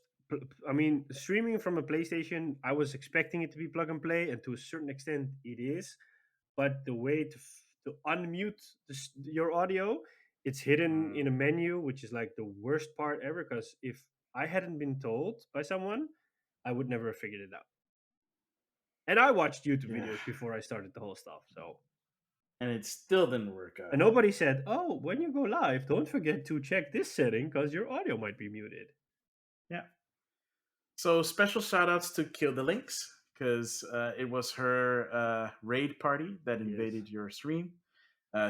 I mean, streaming from a PlayStation, I was expecting it to be plug and play, and to a certain extent, it is. But the way to unmute your audio, it's hidden in a menu, which is like the worst part ever. Because if I hadn't been told by someone, I would never have figured it out. And I watched YouTube videos before I started the whole stuff. So, and it still didn't work out. and nobody said, "Oh, when you go live, don't forget to check this setting because your audio might be muted." Yeah. So special shout outs to Kill the Links because it was her raid party that invaded your stream.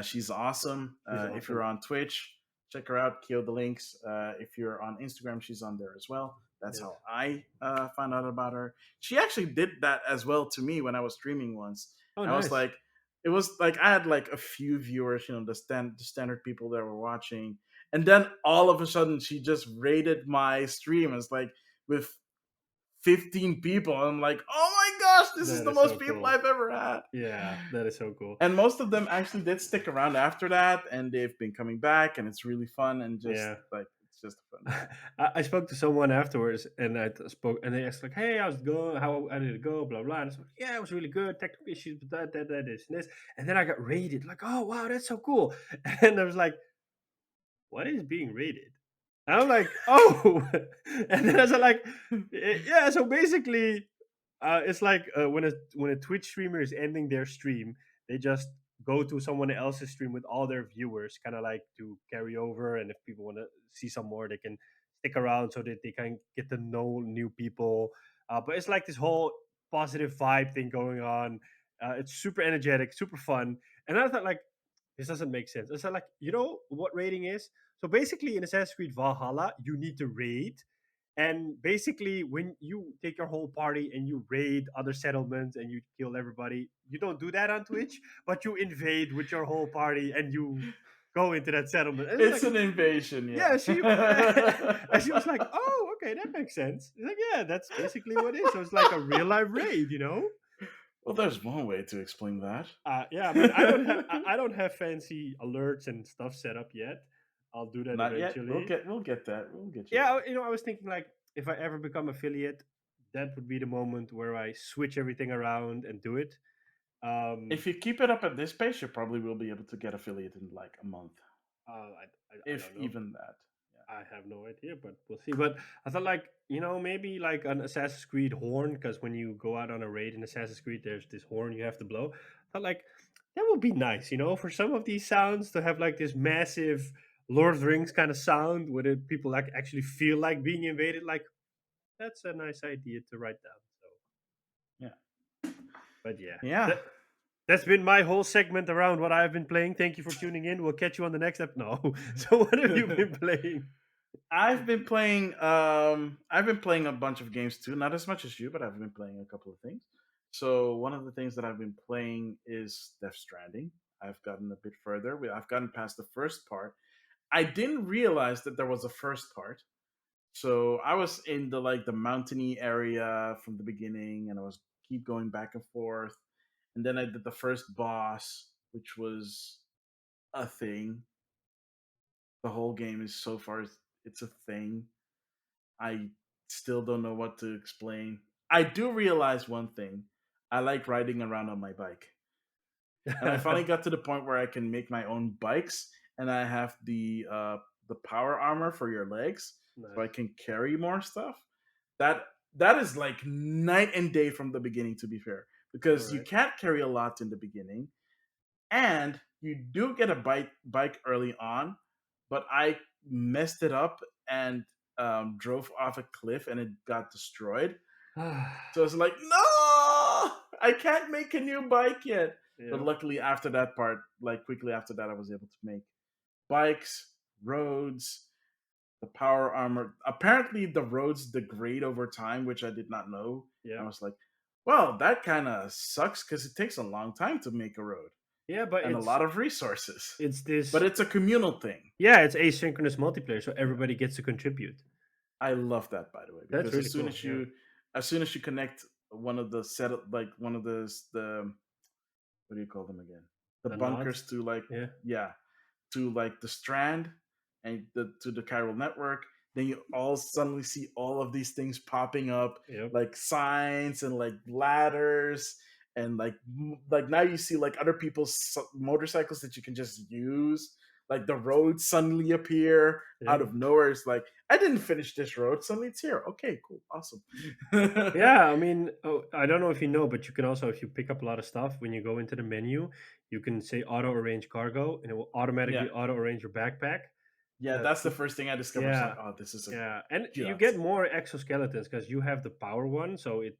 She's awesome. If you're on Twitch, check her out. Kill the Links. If you're on Instagram, she's on there as well. That's how I found out about her. She actually did that as well to me when I was streaming once. Oh, nice. I was like, it was like I had like a few viewers, you know, the standard people that were watching, and then all of a sudden she just raided my stream. It's like with 15 people. I'm like, oh my gosh, this is the most people I've ever had. Yeah, that is so cool. And most of them actually did stick around after that, and they've been coming back, and it's really fun and just like it's just fun. I spoke to someone afterwards, and and they asked like, "Hey, how's it going? How did it go? Blah blah." And I was like, "Yeah, it was really good. Technical issues, but that, this, and this." And then I got raided. Like, "Oh wow, that's so cool!" And I was like, "What is being raided?" And I'm like, "Oh," and then I was like, "Yeah." So basically, it's like when a Twitch streamer is ending their stream, they just go to someone else's stream with all their viewers, kind of like to carry over. And if people want to see some more, they can stick around so that they can get to know new people. But it's like this whole positive vibe thing going on. It's super energetic, super fun. And I thought, like, this doesn't make sense. I said, like, you know what raiding is? So basically, in Assassin's Creed Valhalla, you need to raid. And basically, when you take your whole party and you raid other settlements and you kill everybody, you don't do that on Twitch, but you invade with your whole party and you go into that settlement. And it's It's like, an invasion, yeah, yeah. she and she was like, "Oh, okay, that makes sense." It's like, yeah, that's basically what it is. So it's like a real life raid, you know? Well, there's one way to explain that. Yeah, I mean, I don't have fancy alerts and stuff set up yet. I'll do that Not yet. eventually. We'll get that. We'll get you Yeah, there. I was thinking, like, if I ever become affiliate, that would be the moment where I switch everything around and do it. Um, If you keep it up at this pace, you probably will be able to get affiliate in like a month, I if don't know. even that. I have no idea, but we'll see. But I thought, like, maybe like an Assassin's Creed horn, because when you go out on a raid in Assassin's Creed, there's this horn you have to blow. I thought, like, that would be nice, for some of these sounds to have like this massive Lord of the Rings kind of sound, where people like actually feel like being invaded. Like, that's a nice idea to write down. So, Yeah. but yeah, Yeah. that's been my whole segment around what I've been playing. Thank you for tuning in. We'll catch you on the next episode. No, so what have you been playing? I've been playing a bunch of games too, not as much as you, but I've been playing a couple of things. So one of the things that I've been playing is Death Stranding. I've gotten a bit further. I've gotten past the first part. I didn't realize that there was a first part. So I was in the mountainy area from the beginning, and I was keep going back and forth. And then I did the first boss, which was a thing. The whole game is so far it's a thing. I still don't know what to explain. I do realize one thing. I like riding around on my bike. And I finally got to the point where I can make my own bikes, and I have the power armor for your legs, so I Nice. can carry more stuff. That that is like night and day from the beginning, to be fair, All because you right. can't carry a lot in the beginning, and you do get a bike early on, but I messed it up and drove off a cliff and it got destroyed. So I was like, no, I can't make a new bike yet. But Yeah. luckily, after that part, like quickly after that, I was able to make bikes, roads, the power armor. Apparently, the roads degrade over time, which I did not know. Yeah. I was like, well, that kind of sucks because it takes a long time to make a road Yeah, but and a it's lot of resources. it's But this it's a communal thing. yeah, it's asynchronous multiplayer, so Yeah. everybody gets to contribute. I love that, by the way, That's because really cool. Yeah. as soon as you connect one of the one of the what do you call them again? The The nods. bunkers to like Yeah. yeah to like the strand and to the chiral network, then you all suddenly see all of these things popping up, Yep. like signs and like ladders, and like now you see like other people's motorcycles that you can just use. Like the roads suddenly appear out Yeah. of nowhere. It's like I didn't finish this road, suddenly it's here. Okay, cool, awesome. Yeah, I mean, I don't know if you know, but you can also, if you pick up a lot of stuff, when you go into the menu, you can say auto arrange cargo, and it will Yeah, automatically auto arrange your backpack. yeah, Uh, that's the first thing I discovered. It's like, yeah, oh, this is a yeah, and you gut. get more exoskeletons because you have the power one, so it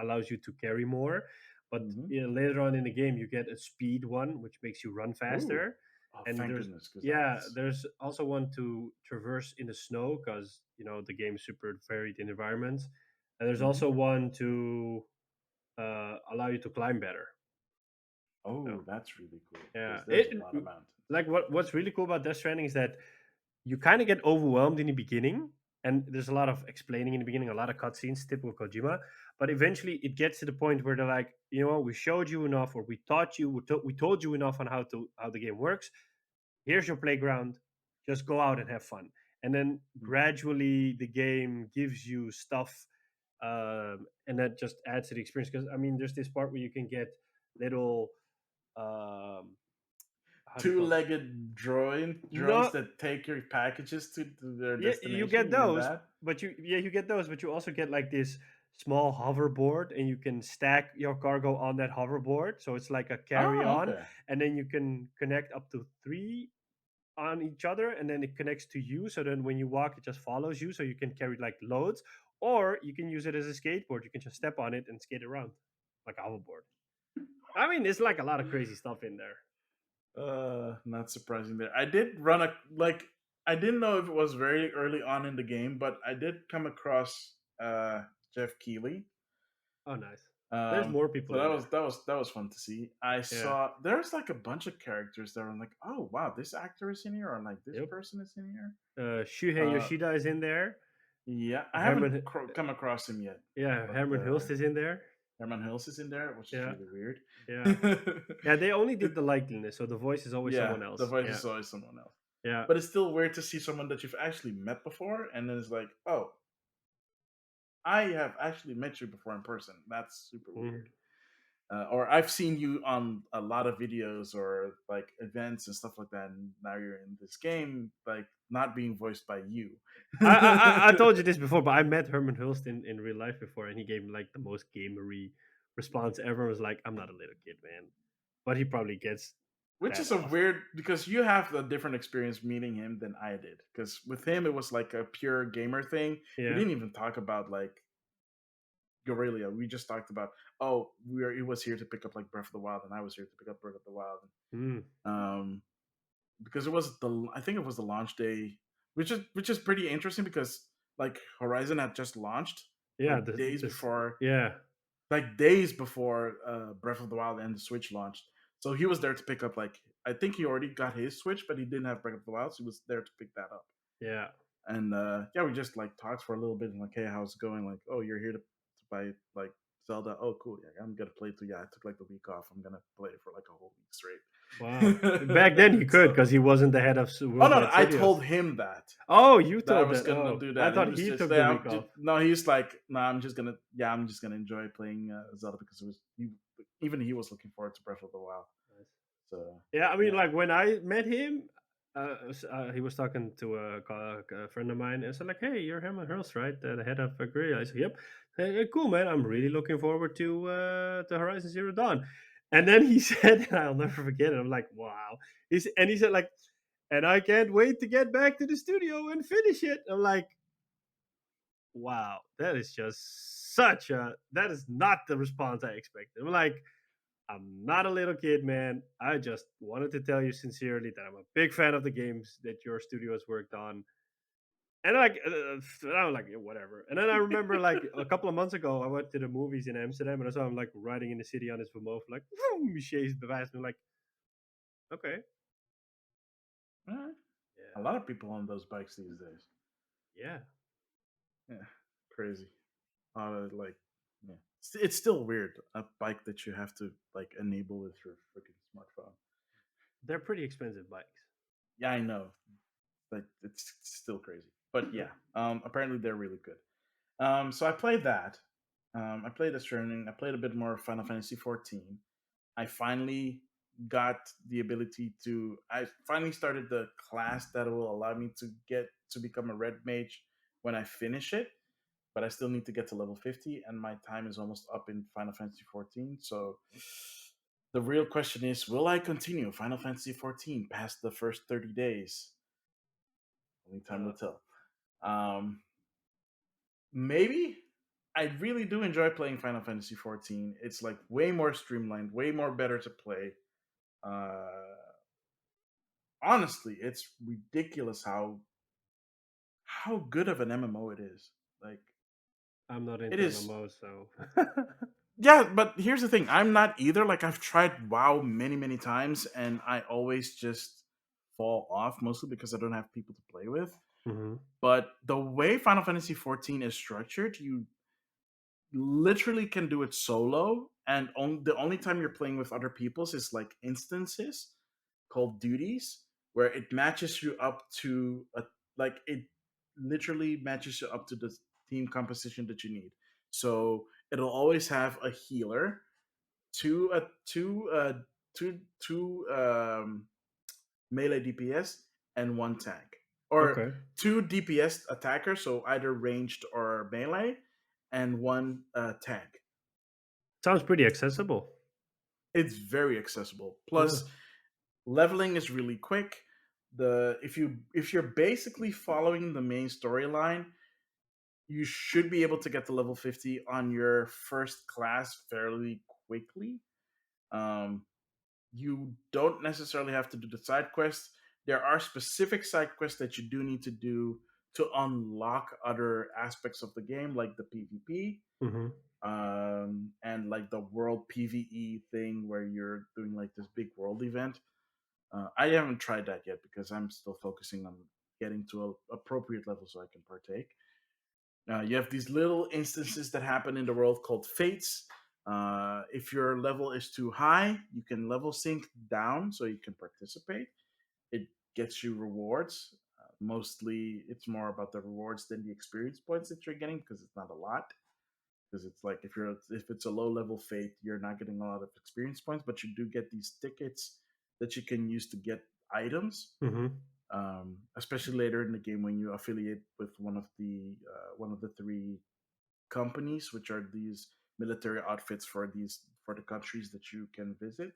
allows you to carry more. But Hmm. later on in the game, you get a speed one, which makes you run Ooh, faster. oh, And thank there's goodness, because yeah, that's there's also one to traverse in the snow because the game is super varied in environments. And there's hmm also one to allow you to climb better. oh, So that's really cool yeah, because there's a lot of mountains. like what's really cool about Death Stranding is that you kind of get overwhelmed in the beginning, and there's a lot of explaining in the beginning, a lot of cutscenes, typical Kojima. But eventually, it gets to the point where they're like, we showed you enough, or we taught you, we told you enough on how the game works. Here's your playground. Just go out and have fun. And then Mhm. gradually, the game gives you stuff, and that just adds to the experience. Because I mean, there's this part where you can get little um, how do you call it? two-legged drones No, that take your packages to their yeah, you destination. get You mean those, that? but you get those, but you also get like this small hoverboard, and you can stack your cargo on that hoverboard, so it's like a Oh, carry-on, okay. and then you can connect up to three on each other, and then it connects to you. So then when you walk, it just follows you, so you can carry like loads, or you can use it as a skateboard. You can just step on it and skate around like a hoverboard. I mean, it's like a lot of crazy stuff in there. Not surprising there. I did run a like. I didn't know if it was very early on in the game, but I did come across Jeff Keighley. Oh, nice. There's Um, more so people that in was there. that was that was fun to see. I Yeah. saw there's like a bunch of characters that I'm like, oh wow, this actor is in here, or like this Yep. person is in here. Shuhei Uh, Yoshida is in there. yeah, I haven't Herman, come across him yet, yeah, but Herman Hulst is in there. Herman Hills is in there, which is Yeah, really weird. yeah, yeah. They only did the likeness, so the voice is always Yeah, someone the else. voice Yeah, is always someone else. yeah. But it's still weird to see someone that you've actually met before, and then it's like, oh, I have actually met you before in person. That's super Mm. weird. Or I've seen you on a lot of videos or like events and stuff like that, and now you're in this game, like not being voiced by you. I told you this before, but I met Herman Hulst in real life before, and he gave me like the most gamery response ever. Was like, "I'm not a little kid, man," but he probably gets Which that is a off. weird because you have a different experience meeting him than I did. Because with him, it was like a pure gamer thing. We Yeah. didn't even talk about like Guerrilla. We just talked about he was here to pick up like Breath of the Wild, and I was here to pick up Breath of the Wild. Mm. Um, because it was I think it was the launch day, which is pretty interesting because like Horizon had just launched Yeah. like days This. before, Yeah. Breath of the Wild and the Switch launched. So he was there to pick up like I think he already got his Switch, but he didn't have Breath of the Wild, so he was there to pick that up. Yeah. And yeah, we just like talked for a little bit and like, hey, how's it going? Like, oh, you're here to buy like Zelda. Oh, cool. Yeah, I'm gonna play it too. Yeah, I took like the week off. I'm gonna play it for like a whole week Wow. Back then he straight. could So, because he wasn't the head of oh no, Worldwide I Studios. told him that Oh, you I told was that. gonna Oh, do I that, and he thought was he just took the there. week off. No, he's like, no, I'm just gonna enjoy playing Zelda because even he was looking forward to Breath of the Wild. Nice. So Yeah, I mean, yeah, like when I met him, he was talking to a friend of mine, and said like, "Hey, you're Herman Hurst, right? The head of Korea." I said, "Yep." Hey, cool, man. I'm really looking forward to Horizon Zero Dawn. And then he said, and I'll never forget it. I'm like, "Wow." He said like, "And I can't wait to get back to the studio and finish it." I'm like, "Wow, that is just that is not the response I expected." I'm like, I'm not a little kid, man. I just wanted to tell you sincerely that I'm a big fan of the games that your studio has worked on. And like, I was like, "Yeah, whatever." And then I remember like a couple of months ago, I went to the movies in Amsterdam, and I saw him like riding in the city on his Vermouth, like, vroom, he shaves the vast. I'm like, okay, alright. A yeah, lot of people on those bikes these days. yeah. Yeah, crazy. Like, yeah, it's still weird a bike that you have to like enable with your freaking smartphone. They're pretty expensive bikes. Yeah, I know. Like it's still crazy, but Yep. yeah. Apparently they're really good. So I played that. I played the Stranding. I played a bit more of Final Fantasy 14. I finally got the ability to. I finally started the class that will allow me to get to become a red mage when I finish it. But I still need to get to level 50, and my time is almost up in Final Fantasy 14. So the real question is, will I continue Final Fantasy 14 past the first 30 days? Only time Uh, will tell. Um, Maybe. I really do enjoy playing Final Fantasy 14. It's like way more streamlined, way more better to play. Uh, Honestly, it's ridiculous how good of an MMO it is. Like I'm not it into is. MMOs, so Yeah, but here's the thing. I'm not either. Like I've tried WoW many, many times, and I always just fall off, mostly because I don't have people to play with. hmm. But the way Final Fantasy 14 is structured, you literally can do it solo, and the only time you're playing with other people's is like instances called duties, where it matches you up to a like it literally matches you up to the team composition that you need. So it'll always have a healer, two two melee DPS, and one tank, or Okay. two DPS attackers, so either ranged or melee, and one tank. Sounds pretty accessible. It's very accessible. Yeah. Plus, leveling is really quick. If you're basically following the main storyline, you should be able to get to level 50 on your first class fairly quickly. Um, you don't necessarily have to do the side quests. There are specific side quests that you do need to do to unlock other aspects of the game, like the PvP, Hmm. and like the world PvE thing where you're doing like this big world event. I haven't tried that yet because I'm still focusing on getting to a appropriate level so I can partake. You have these little instances that happen in the world called fates. If your level is too high, you can level sync down so you can participate. It gets you rewards. Mostly, it's more about the rewards than the experience points that you're getting because it's not a lot. Because it's like if it's a low level fate, you're not getting a lot of experience points, but you do get these tickets that you can use to get items. Hmm. Especially later in the game when you affiliate with one of the three companies, which are these military outfits for the countries that you can visit.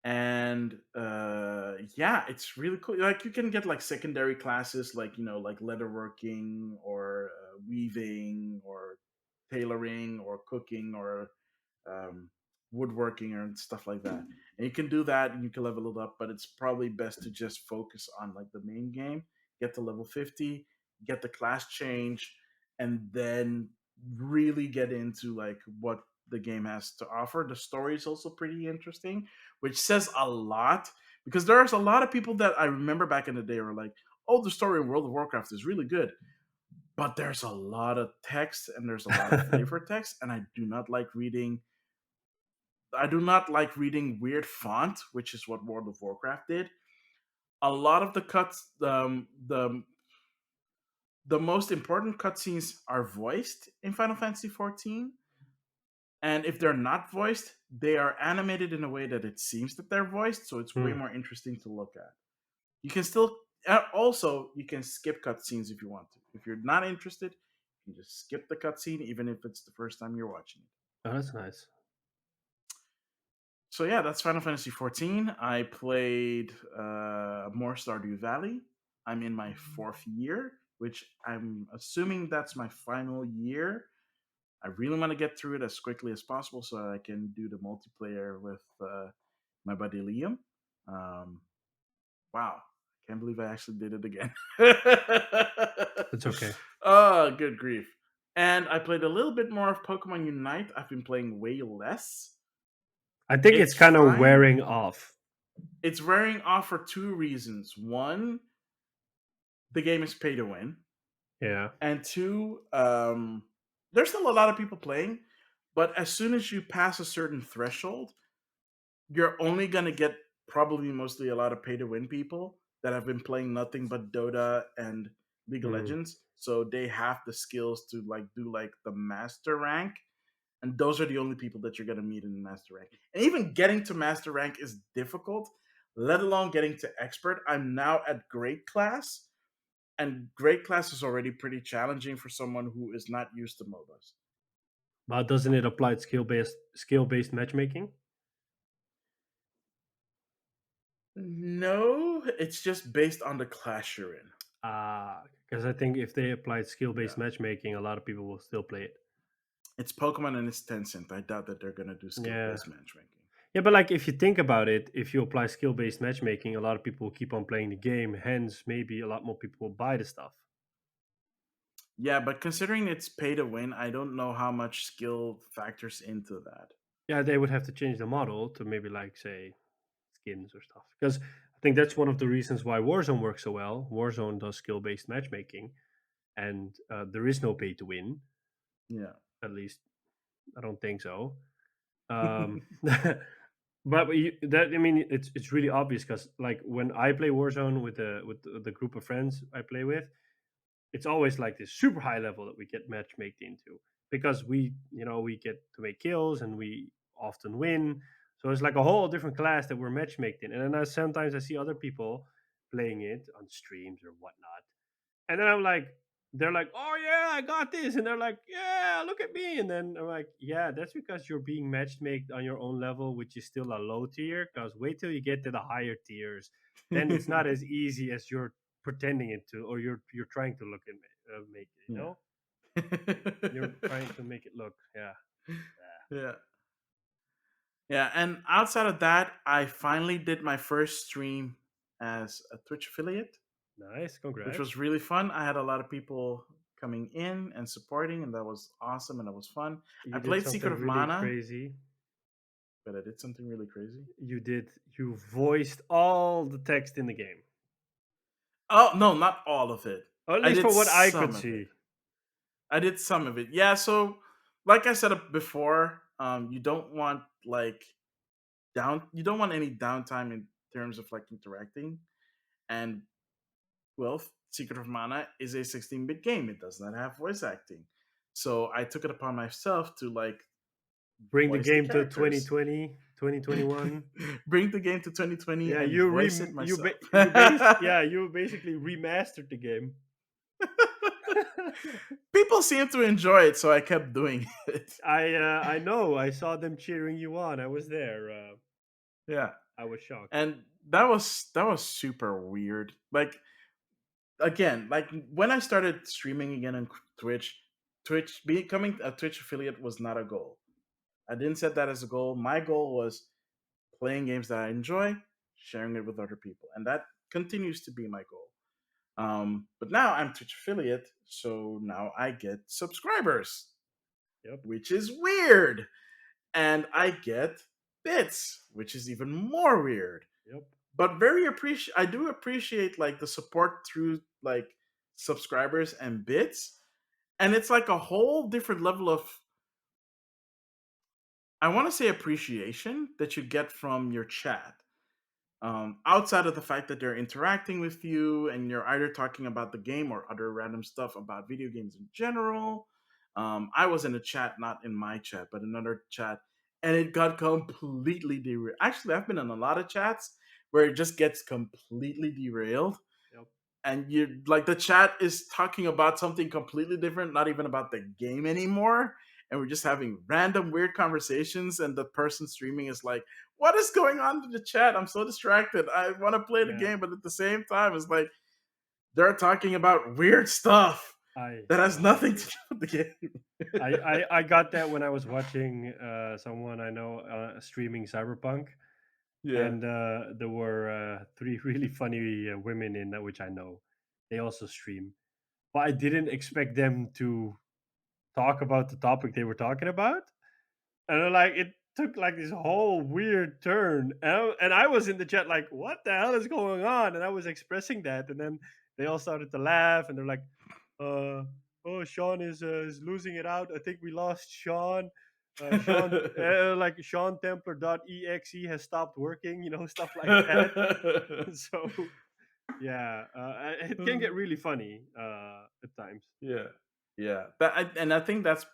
And yeah, it's really cool. Like you can get like secondary classes, like like leatherworking or weaving or tailoring or cooking or um, woodworking and stuff like that. And you can do that and you can level it up, but it's probably best to just focus on like the main game, get to level 50, get the class change, and then really get into like what the game has to offer. The story is also pretty interesting, which says a lot because there's a lot of people that I remember back in the day were like, "Oh, the story in World of Warcraft is really good." But there's a lot of text and there's a lot of flavor text, and I do not like reading weird font, which is what World of Warcraft did. A lot of the cuts, the most important cutscenes are voiced in Final Fantasy 14, and if they're not voiced, they are animated in a way that it seems that they're voiced, so it's way Hmm. more interesting to look at. You can still also you can skip cutscenes if you want to. If you're not interested, you can just skip the cutscene, even if it's the first time you're watching it. Oh, that's nice. So yeah, that's Final Fantasy 14. I played more Stardew Valley. I'm in my fourth year, which I'm assuming that's my final year. I really want to get through it as quickly as possible so I can do the multiplayer with my buddy Liam. Um, wow, I can't believe I actually did it again. That's okay. Oh, good grief. And I played a little bit more of Pokemon Unite. I've been playing way less. I think it's It's kind of fine. wearing off. It's wearing off for two reasons. One, the game is pay to win, Yeah. and two, there's still a lot of people playing, but as soon as you pass a certain threshold, you're only gonna get probably mostly a lot of pay to win people that have been playing nothing but Dota and League of Mm. Legends, so they have the skills to like do like the master rank, and those are the only people that you're gonna meet in the master rank. And even getting to master rank is difficult, let alone getting to expert. I'm now at great class, and great class is already pretty challenging for someone who is not used to MOBAs. But doesn't it apply to skill based matchmaking? No, it's just based on the class you're in. Because I think if they applied skill based Yeah. matchmaking, a lot of people will still play it. It's Pokemon and it's Tencent. I doubt that they're gonna do skill Yeah. based matchmaking. Yeah, but like if you think about it, if you apply skill based matchmaking, a lot of people will keep on playing the game. Hence, maybe a lot more people will buy the stuff. Yeah, but considering it's pay to win, I don't know how much skill factors into that. Yeah, they would have to change the model to maybe like say skins or stuff. Because I think that's one of the reasons why Warzone works so well. Warzone does skill based matchmaking, and there is no pay to win. Yeah. At least I don't think so. But that I mean, it's really obvious because like when I play Warzone with the group of friends I play with, it's always like this super high level that we get matchmaked into because we get to make kills and we often win. So it's like a whole different class that we're matchmaked in. And then sometimes I see other people playing it on streams or whatnot, and then I'm like, they're like, "Oh yeah, I got this," and they're like, "Yeah, look at me," and then I'm like, "Yeah, that's because you're being matchmaked on your own level, which is still a low tier. Because wait till you get to the higher tiers, then it's not as easy as you're pretending it to, or you're trying to look and make it. You Yeah. know, you're trying to make it look, yeah, Yeah. Yeah, and outside of that, I finally did my first stream as a Twitch affiliate, nice, which was congrats. really fun. I had a lot of people coming in and supporting, and that was awesome and that was fun. I You did played Secret something of really Mana, crazy. but I did something really crazy. You voiced all the text in the game, Oh, no, not all of it. or at I least did for what I could some of it. see. I did some of it. Yeah, so like I said before, you don't want like you don't want any downtime in terms of like interacting. And well, Secret of Mana is a 16-bit game. It does not have voice acting. So I took it upon myself to like Bring the voice the game to characters. 2020, 2021. Bring the game to 2020 Yeah, and voice it myself. you basically remastered the game. People seem to enjoy it, so I kept doing it. I know. I saw them cheering you on. I was there. Yeah. I was shocked. And that was super weird. Like again, like when I started streaming again on Twitch becoming a Twitch affiliate was not a goal. I didn't set that as a goal. My goal was playing games that I enjoy, sharing it with other people, and that continues to be my goal. But now I'm Twitch affiliate, so now I get subscribers, Yep. which is weird, and I get bits, which is even more weird. Yep. But very appreciate. I do appreciate like the support through like subscribers and bits, and it's like a whole different level of, I want to say, appreciation that you get from your chat. Outside of the fact that they're interacting with you and you're either talking about the game or other random stuff about video games in general. I was in a chat, not in my chat, but another chat, and it got completely derailed. Actually, I've been in a lot of chats where it just gets completely derailed, Yep. and you like the chat is talking about something completely different, not even about the game anymore, and we're just having random weird conversations, and the person streaming is like, what is going on in the chat? I'm so distracted. I want to play the Yeah. game, but at the same time it's like they're talking about weird stuff I that has I nothing to agree. do with the game. I got that when I was watching someone I know streaming Cyberpunk, Yeah. and there were three really funny women in that, which I know. They also stream, but I didn't expect them to talk about the topic they were talking about. And then, like, it took like this whole weird turn, and I was in the chat like, "What the hell is going on?" And I was expressing that, and then they all started to laugh, and they're like, uh, "Oh, Sean is losing it out. I think we lost Sean. Sean, like Sean Templar .exe has stopped working. You know, stuff like that." So yeah, it can get really funny at times. Yeah. Yeah. And I think that's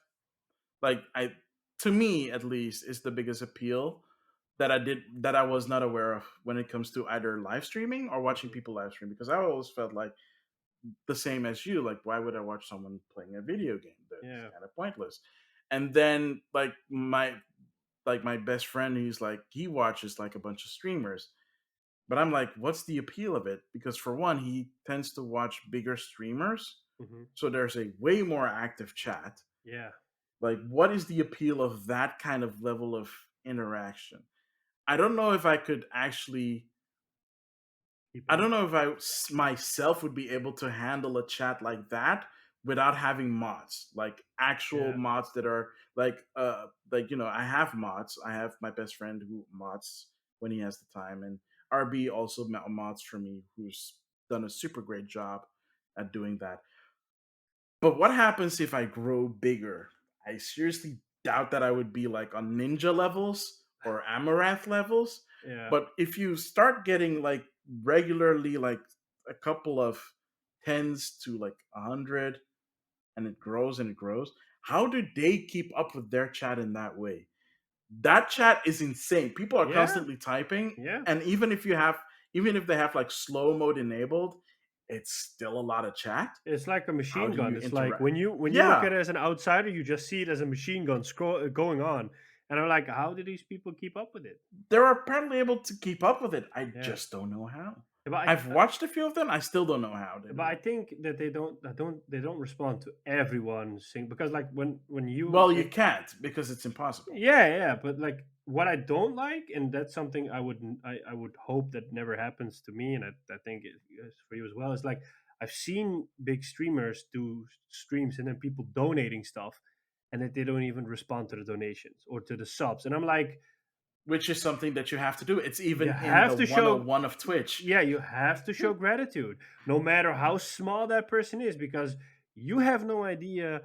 like I to me at least is the biggest appeal that I was not aware of when it comes to either live streaming or watching Mhm. people live stream, because I always felt like the same as you, like why would I watch someone playing a video game? That's Yeah, kind of pointless. And then like my best friend, he's like he watches like a bunch of streamers, but I'm like, what's the appeal of it? Because for one, he tends to watch bigger streamers, hmm, so there's a way more active chat. yeah. Like, what is the appeal of that kind of level of interaction? I don't know if I could actually. Keep I up. don't know if myself would be able to handle a chat like that without having mods, like actual Yeah, mods that are like I have mods. I have my best friend who mods when he has the time, and RB also mods for me, who's done a super great job at doing that. But what happens if I grow bigger? I seriously doubt that I would be like on ninja levels or Amaranth levels. yeah. But if you start getting like regularly like a couple of tens to like 100, and it grows and it grows, how do they keep up with their chat in that way? that chat is insane. People are Yeah, constantly typing, yeah. and even if they have like slow mode enabled, it's still a lot of chat. It's like a How machine do you gun. It's like interact? when you look Yeah, at it as an outsider, you just see it as a machine gun going on, and I'm like, how do these people keep up with it? they're apparently able to keep up with it. I Yeah, just don't know how. but I, I've watched a few of them. I still don't know how they but do I it. think that they don't respond to everyone sing because like when you Well, you can't because it's impossible. yeah, yeah, but like what I don't like, and that's something I would hope that never happens to me, and I think it is for you as well. Is like I've seen big streamers do streams and then people donating stuff, and that they don't even respond to the donations or to the subs, and I'm like, Which is something that you have to do. It's you even in have the to show, 101 of Twitch. yeah, you have to show gratitude, no matter how small that person is, because you have no idea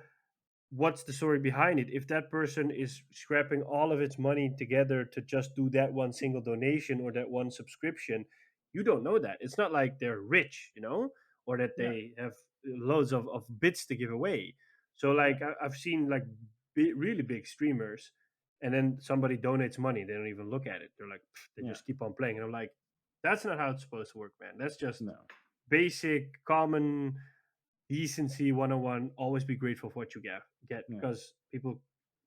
what's the story behind it. If that person is scrapping all of its money together to just do that one single donation or that one subscription, you don't know that. It's not like they're rich, or that Yeah, they have loads of bits to give away. So yeah, like I've seen like really big streamers, and then somebody donates money, they don't even look at it. They're like, "Pff," they yeah. just keep on playing, and I'm like, that's not how it's supposed to work, man. That's just No, basic common decency 101. Always be grateful for what you get, yeah. because people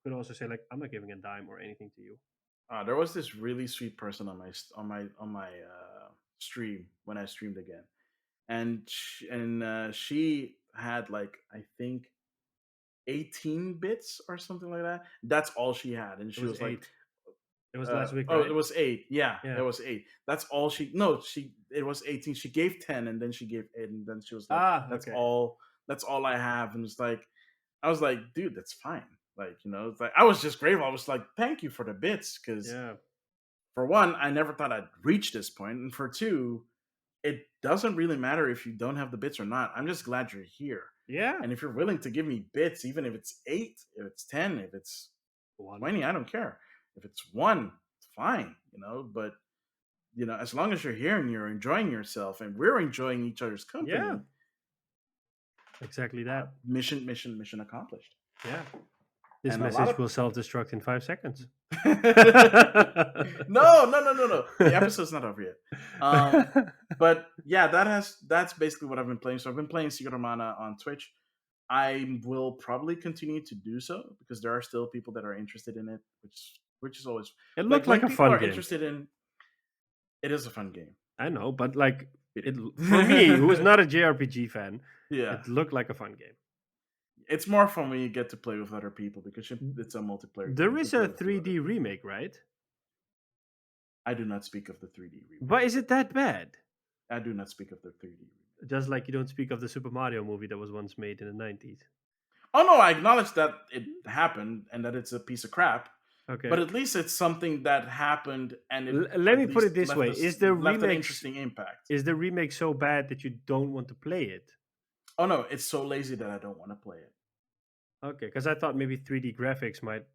could also say like, I'm not giving a dime or anything to you. There was this really sweet person on my stream when I streamed again, and she had like I think 18 bits or something like that. That's all she had, and It she was was like, 8. It was last week, oh, it right? was 8. Yeah, it Yeah. was 8. That's all she. No, she. It was 18. She gave 10, and then she gave 8, and then she was like, Ah, "That's okay. all. That's all I have." And it's like, I was like, "Dude, that's fine." Like, it's like I was just grateful. I was like, "Thank you for the bits," because Yeah. for one, I never thought I'd reach this point, and for two, it doesn't really matter if you don't have the bits or not. I'm just glad you're here. Yeah. And if you're willing to give me bits, even if it's 8, if it's 10, if it's One. 20, I don't care. If it's 1, it's fine, But, as long as you're here and you're enjoying yourself and we're enjoying each other's Yeah. company, Exactly that. mission accomplished. Yeah. This And a lot message of. will self-destruct in 5 seconds. No, no, no, no, no. The episode's not over yet. But yeah, that's basically what I've been playing. So I've been playing Secret of Mana on Twitch. I will probably continue to do so because there are still people that are interested in it, which is always It like looked when like a people fun are game. interested in it is a fun game. I know, but like It it is. for me, who is not a JRPG fan, Yeah, it looked like a fun game. it's more fun when you get to play with other people because it's a multiplayer game. There You can is play a with 2 other 3D people. remake, right? I do not speak of the 3D remake. But is it that bad? I do not speak of the 3D remake. Just like you don't speak of the Super Mario movie that was once made in the 90s. Oh no, I acknowledge that it happened and that it's a piece of crap. Okay. But at least it's something that happened and it Let at me put it least this way: left an interesting impact. is the remake so bad that you don't want to play it? Oh no, it's so lazy that I don't want to play it. Okay, because I thought maybe 3D graphics might,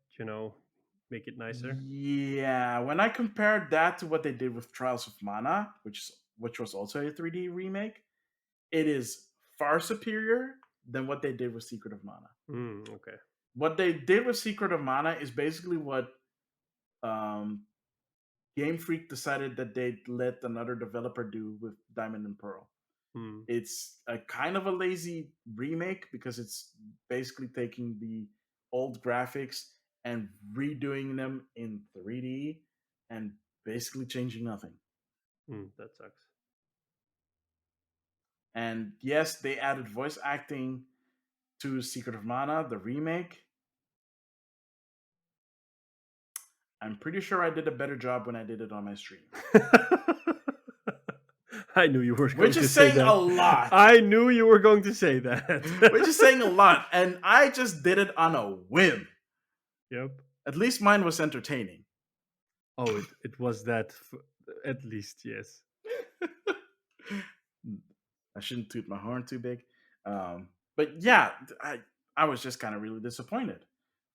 make it nicer. Yeah, when I compared that to what they did with Trials of Mana, which was also a 3D remake, it is far superior than what they did with Secret of Mana. Okay. What they did with Secret of Mana is basically what um, Game Freak decided that they'd let another developer do with Diamond and Pearl. Hmm. It's a kind of a lazy remake because it's basically taking the old graphics and redoing them in 3D and basically changing nothing. That sucks. And yes, they added voice acting to Secret of Mana, the remake. I'm pretty sure I did a better job when I did it on my stream. I knew you were going Which to is say saying that. a lot. I knew you were going to say that. Which is saying a lot. And I just did it on a whim. Yep. At least mine was entertaining. Oh, it was that. At least, yes. I shouldn't toot my horn too big. But yeah, I was just kind of really disappointed.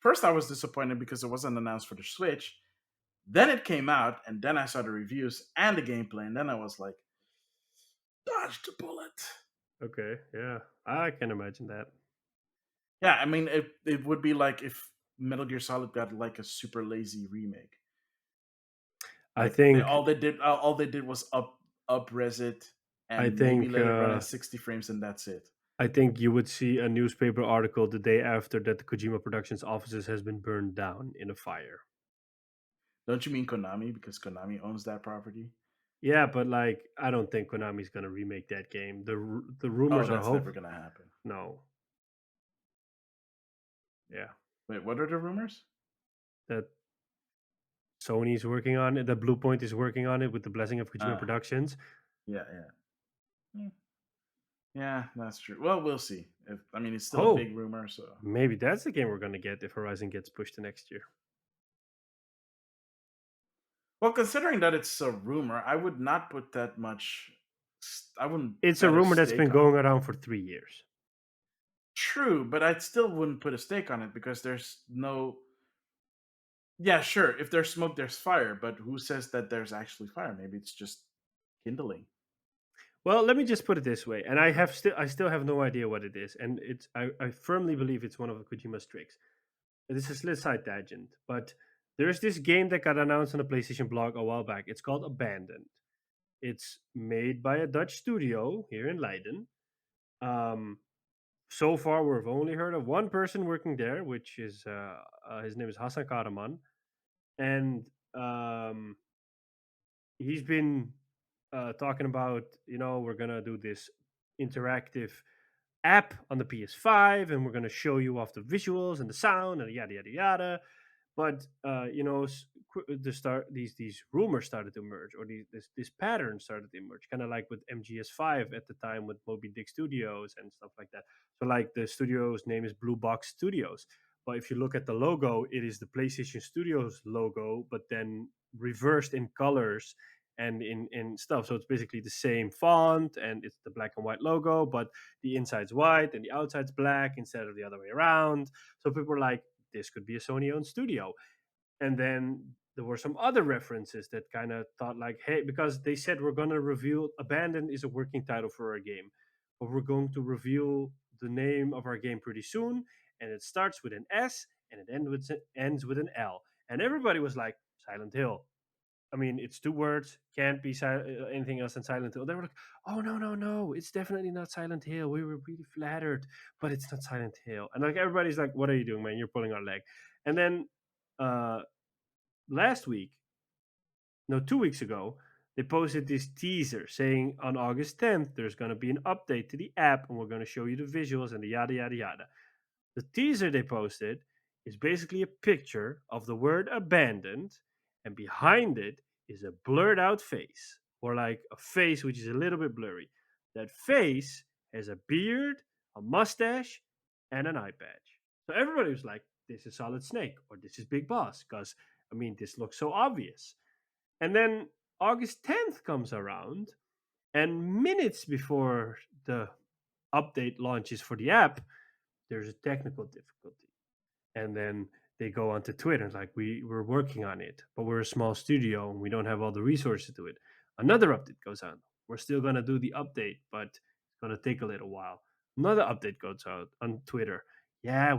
First, I was disappointed because it wasn't announced for the Switch. Then it came out, and then I saw the reviews and the gameplay, and then I was like, dodged a bullet. Okay, yeah. I can imagine that. Yeah, I mean, it would be like if Metal Gear Solid got like a super lazy remake. I Like they think all they did was up res it I and maybe think let it run at 60 frames and that's it. I think you would see a newspaper article the day after that the Kojima Productions offices has been burned down in a fire. Don't you mean Konami because Konami owns that property? Yeah, but like I don't think Konami's gonna remake that game. The Oh, rumors are that's never hope. gonna happen. No, yeah, Wait, what are the rumors? that Sony's working on it. That Blue Point is working on it with the blessing of Kojima Ah, Productions. yeah, yeah. Hmm. Yeah, that's true. Well, we'll see. If I mean, it's still a Oh, big rumor, so. maybe that's the game we're gonna get if Horizon gets pushed to next year. Well, considering that it's a rumor, I would not put that much. I wouldn't It's a bet a rumor that's been stake on going it. around for 3 years. True, but I still wouldn't put a stake on it because there's no. Yeah, sure. If there's smoke, there's fire. But who says that there's actually fire? Maybe it's just kindling. Well, let me just put it this way, and I still have no idea what it is, and I firmly believe it's one of Kojima's tricks. This is a little side tangent, but there's this game that got announced on the PlayStation blog a while back. It's called Abandoned. It's made by a Dutch studio here in Leiden. Um, so far, we've only heard of one person working there, which is his name is Hassan Karaman, and he's been talking about we're gonna do this interactive app on the PS5, and we're gonna show you off the visuals and the sound and yada yada yada. But the start these rumors started to emerge, or this pattern started to emerge, kind of like with MGS5 at the time with Moby Dick Studios and stuff like that. So like the studio's name is Blue Box Studios, but if you look at the logo, it is the PlayStation Studios logo, but then reversed in colors and in stuff. So it's basically the same font and it's the black and white logo, but the inside's white and the outside's black instead of the other way around. So people were like, this could be a Sony owned studio. And then there were some other references that kind of thought like, hey, because they said we're going to reveal Abandoned is a working title for our game, but we're going to reveal the name of our game pretty soon, and it starts with an S and it ends with an L, and everybody was like, Silent Hill. I mean, it's two words, can't be anything else than Silent Hill. They were like, oh, no, no, no, it's definitely not Silent Hill. We were really flattered, but it's not Silent Hill. And like everybody's like, what are you doing, man? You're pulling our leg. And then uh, last week, no, 2 weeks ago, they posted this teaser saying on August 10th, there's going to be an update to the app and we're going to show you the visuals and the yada, yada, yada. The teaser they posted is basically a picture of the word abandoned, and behind it is a blurred out face, or like a face which is a little bit blurry. That face has a beard, a mustache, and an eye patch. So everybody was like, this is Solid Snake, or this is Big Boss, because, I mean, this looks so obvious. And then August 10th comes around, and minutes before the update launches for the app, there's a technical difficulty. And then they go onto Twitter like we're working on it, but we're a small studio and we don't have all the resources to it. Another update goes on. We're still gonna do the update, but it's gonna take a little while. Another update goes out on Twitter. Yeah,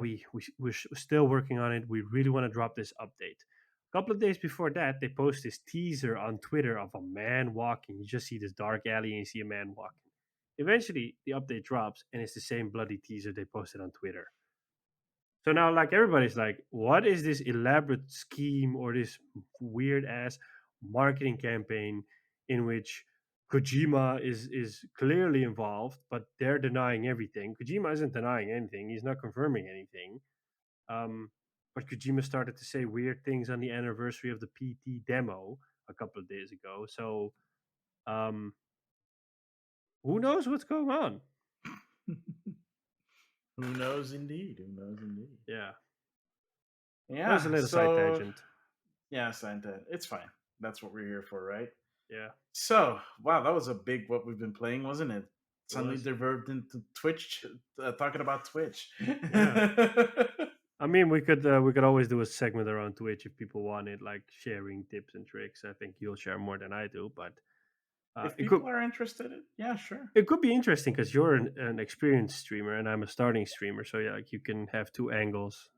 we're still working on it. We really want to drop this update. A couple of days before that, they post this teaser on Twitter of a man walking. You just see this dark alley and you see a man walking. Eventually, the update drops and it's the same bloody teaser they posted on Twitter. So now, like everybody's like, what is this elaborate scheme or this weird ass marketing campaign in which Kojima is clearly involved, but they're denying everything. Kojima isn't denying anything; he's not confirming anything. Um, but Kojima started to say weird things on the anniversary of the PT demo a couple of days ago. So, um, who knows what's going on? Who knows indeed? Who knows indeed? Yeah, that was a Yeah. little side So tangent. yeah, Santa. It's fine. That's what we're here for, right? Yeah, So wow, that was a big what we've been playing, wasn't it? it Suddenly was. diverged into Twitch, talking about Twitch. Yeah. I mean, we could always do a segment around Twitch if people want it, like sharing tips and tricks. I think you'll share more than I do, but If it could people are interested, yeah, sure. it could be interesting because you're an experienced streamer and I'm a starting streamer, so yeah, like you can have two angles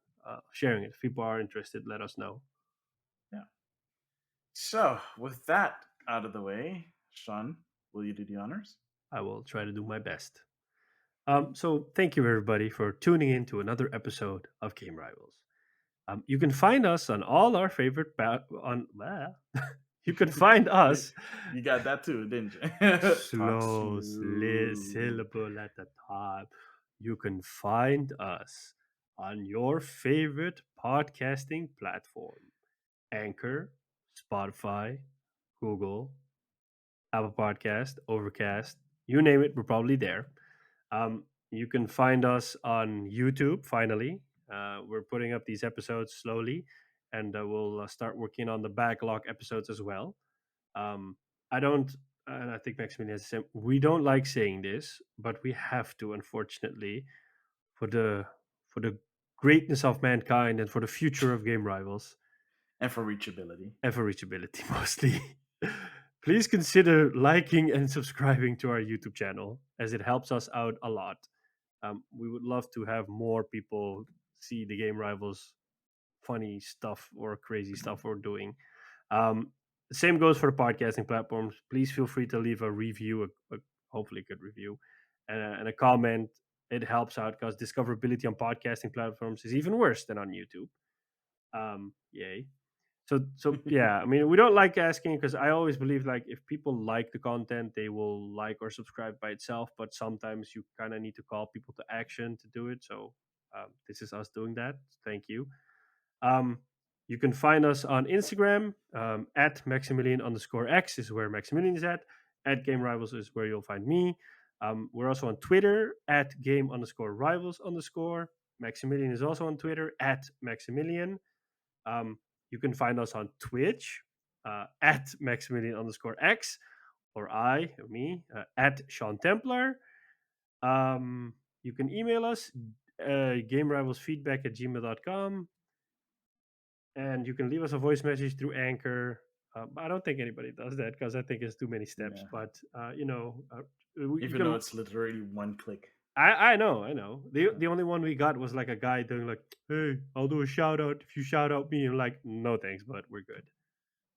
sharing it. If people are interested, let us know. Yeah. So, with that out of the way, Sean, will you do the honors? I will try to do my best. So thank you everybody for tuning in to another episode of Game Rivals. You can find us on all our favorite you can find us You got that too, didn't you? Talk slow slow. syllable at the top. You can find us on your favorite podcasting platform: Anchor, Spotify, Google, Apple Podcast, Overcast, you name it, we're probably there. You can find us on YouTube. Finally, we're putting up these episodes slowly, and we'll start working on the backlog episodes as well. Um, I don't, and I think Maximilian has said we don't like saying this, but we have to, unfortunately, for the greatness of mankind and for the future of Game Rivals And for reachability. and for reachability mostly. Please consider liking and subscribing to our YouTube channel as it helps us out a lot. We would love to have more people see the Game Rivals funny stuff or crazy stuff we're doing. Um, the same goes for the podcasting platforms. Please feel free to leave a review, hopefully a good review, and a comment. It helps out because discoverability on podcasting platforms is even worse than on YouTube. Yay. So yeah, I mean, we don't like asking because I always believe like if people like the content, they will like or subscribe by itself. But sometimes you kind of need to call people to action to do it. So this is us doing that. Thank you. Um, you can find us on Instagram at Maximillian_X is where Maximilian is at. At Game Rivals is where you'll find me. We're also on Twitter at Game_Rivals_. Maximilian is also on Twitter at Maximilian. You can find us on Twitch at Maximillian_X or me, at Sean Templar. You can email us, GameRivalsFeedback@gmail.com. And you can leave us a voice message through Anchor. I don't think anybody does that because I think it's too many steps. Yeah. But, Even though it's literally one click. I know. The only one we got was like a guy doing like, "Hey, I'll do a shout out if you shout out me." And like, no thanks, but we're good.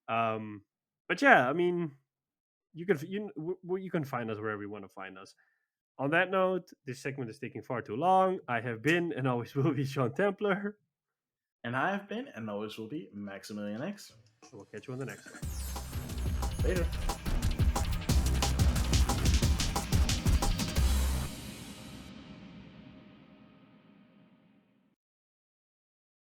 But yeah, I mean, you can find us wherever you want to find us. On that note, this segment is taking far too long. I have been and always will be Sean Templar. And I have been and always will be Maximilian X. We'll catch you on the next one. Later.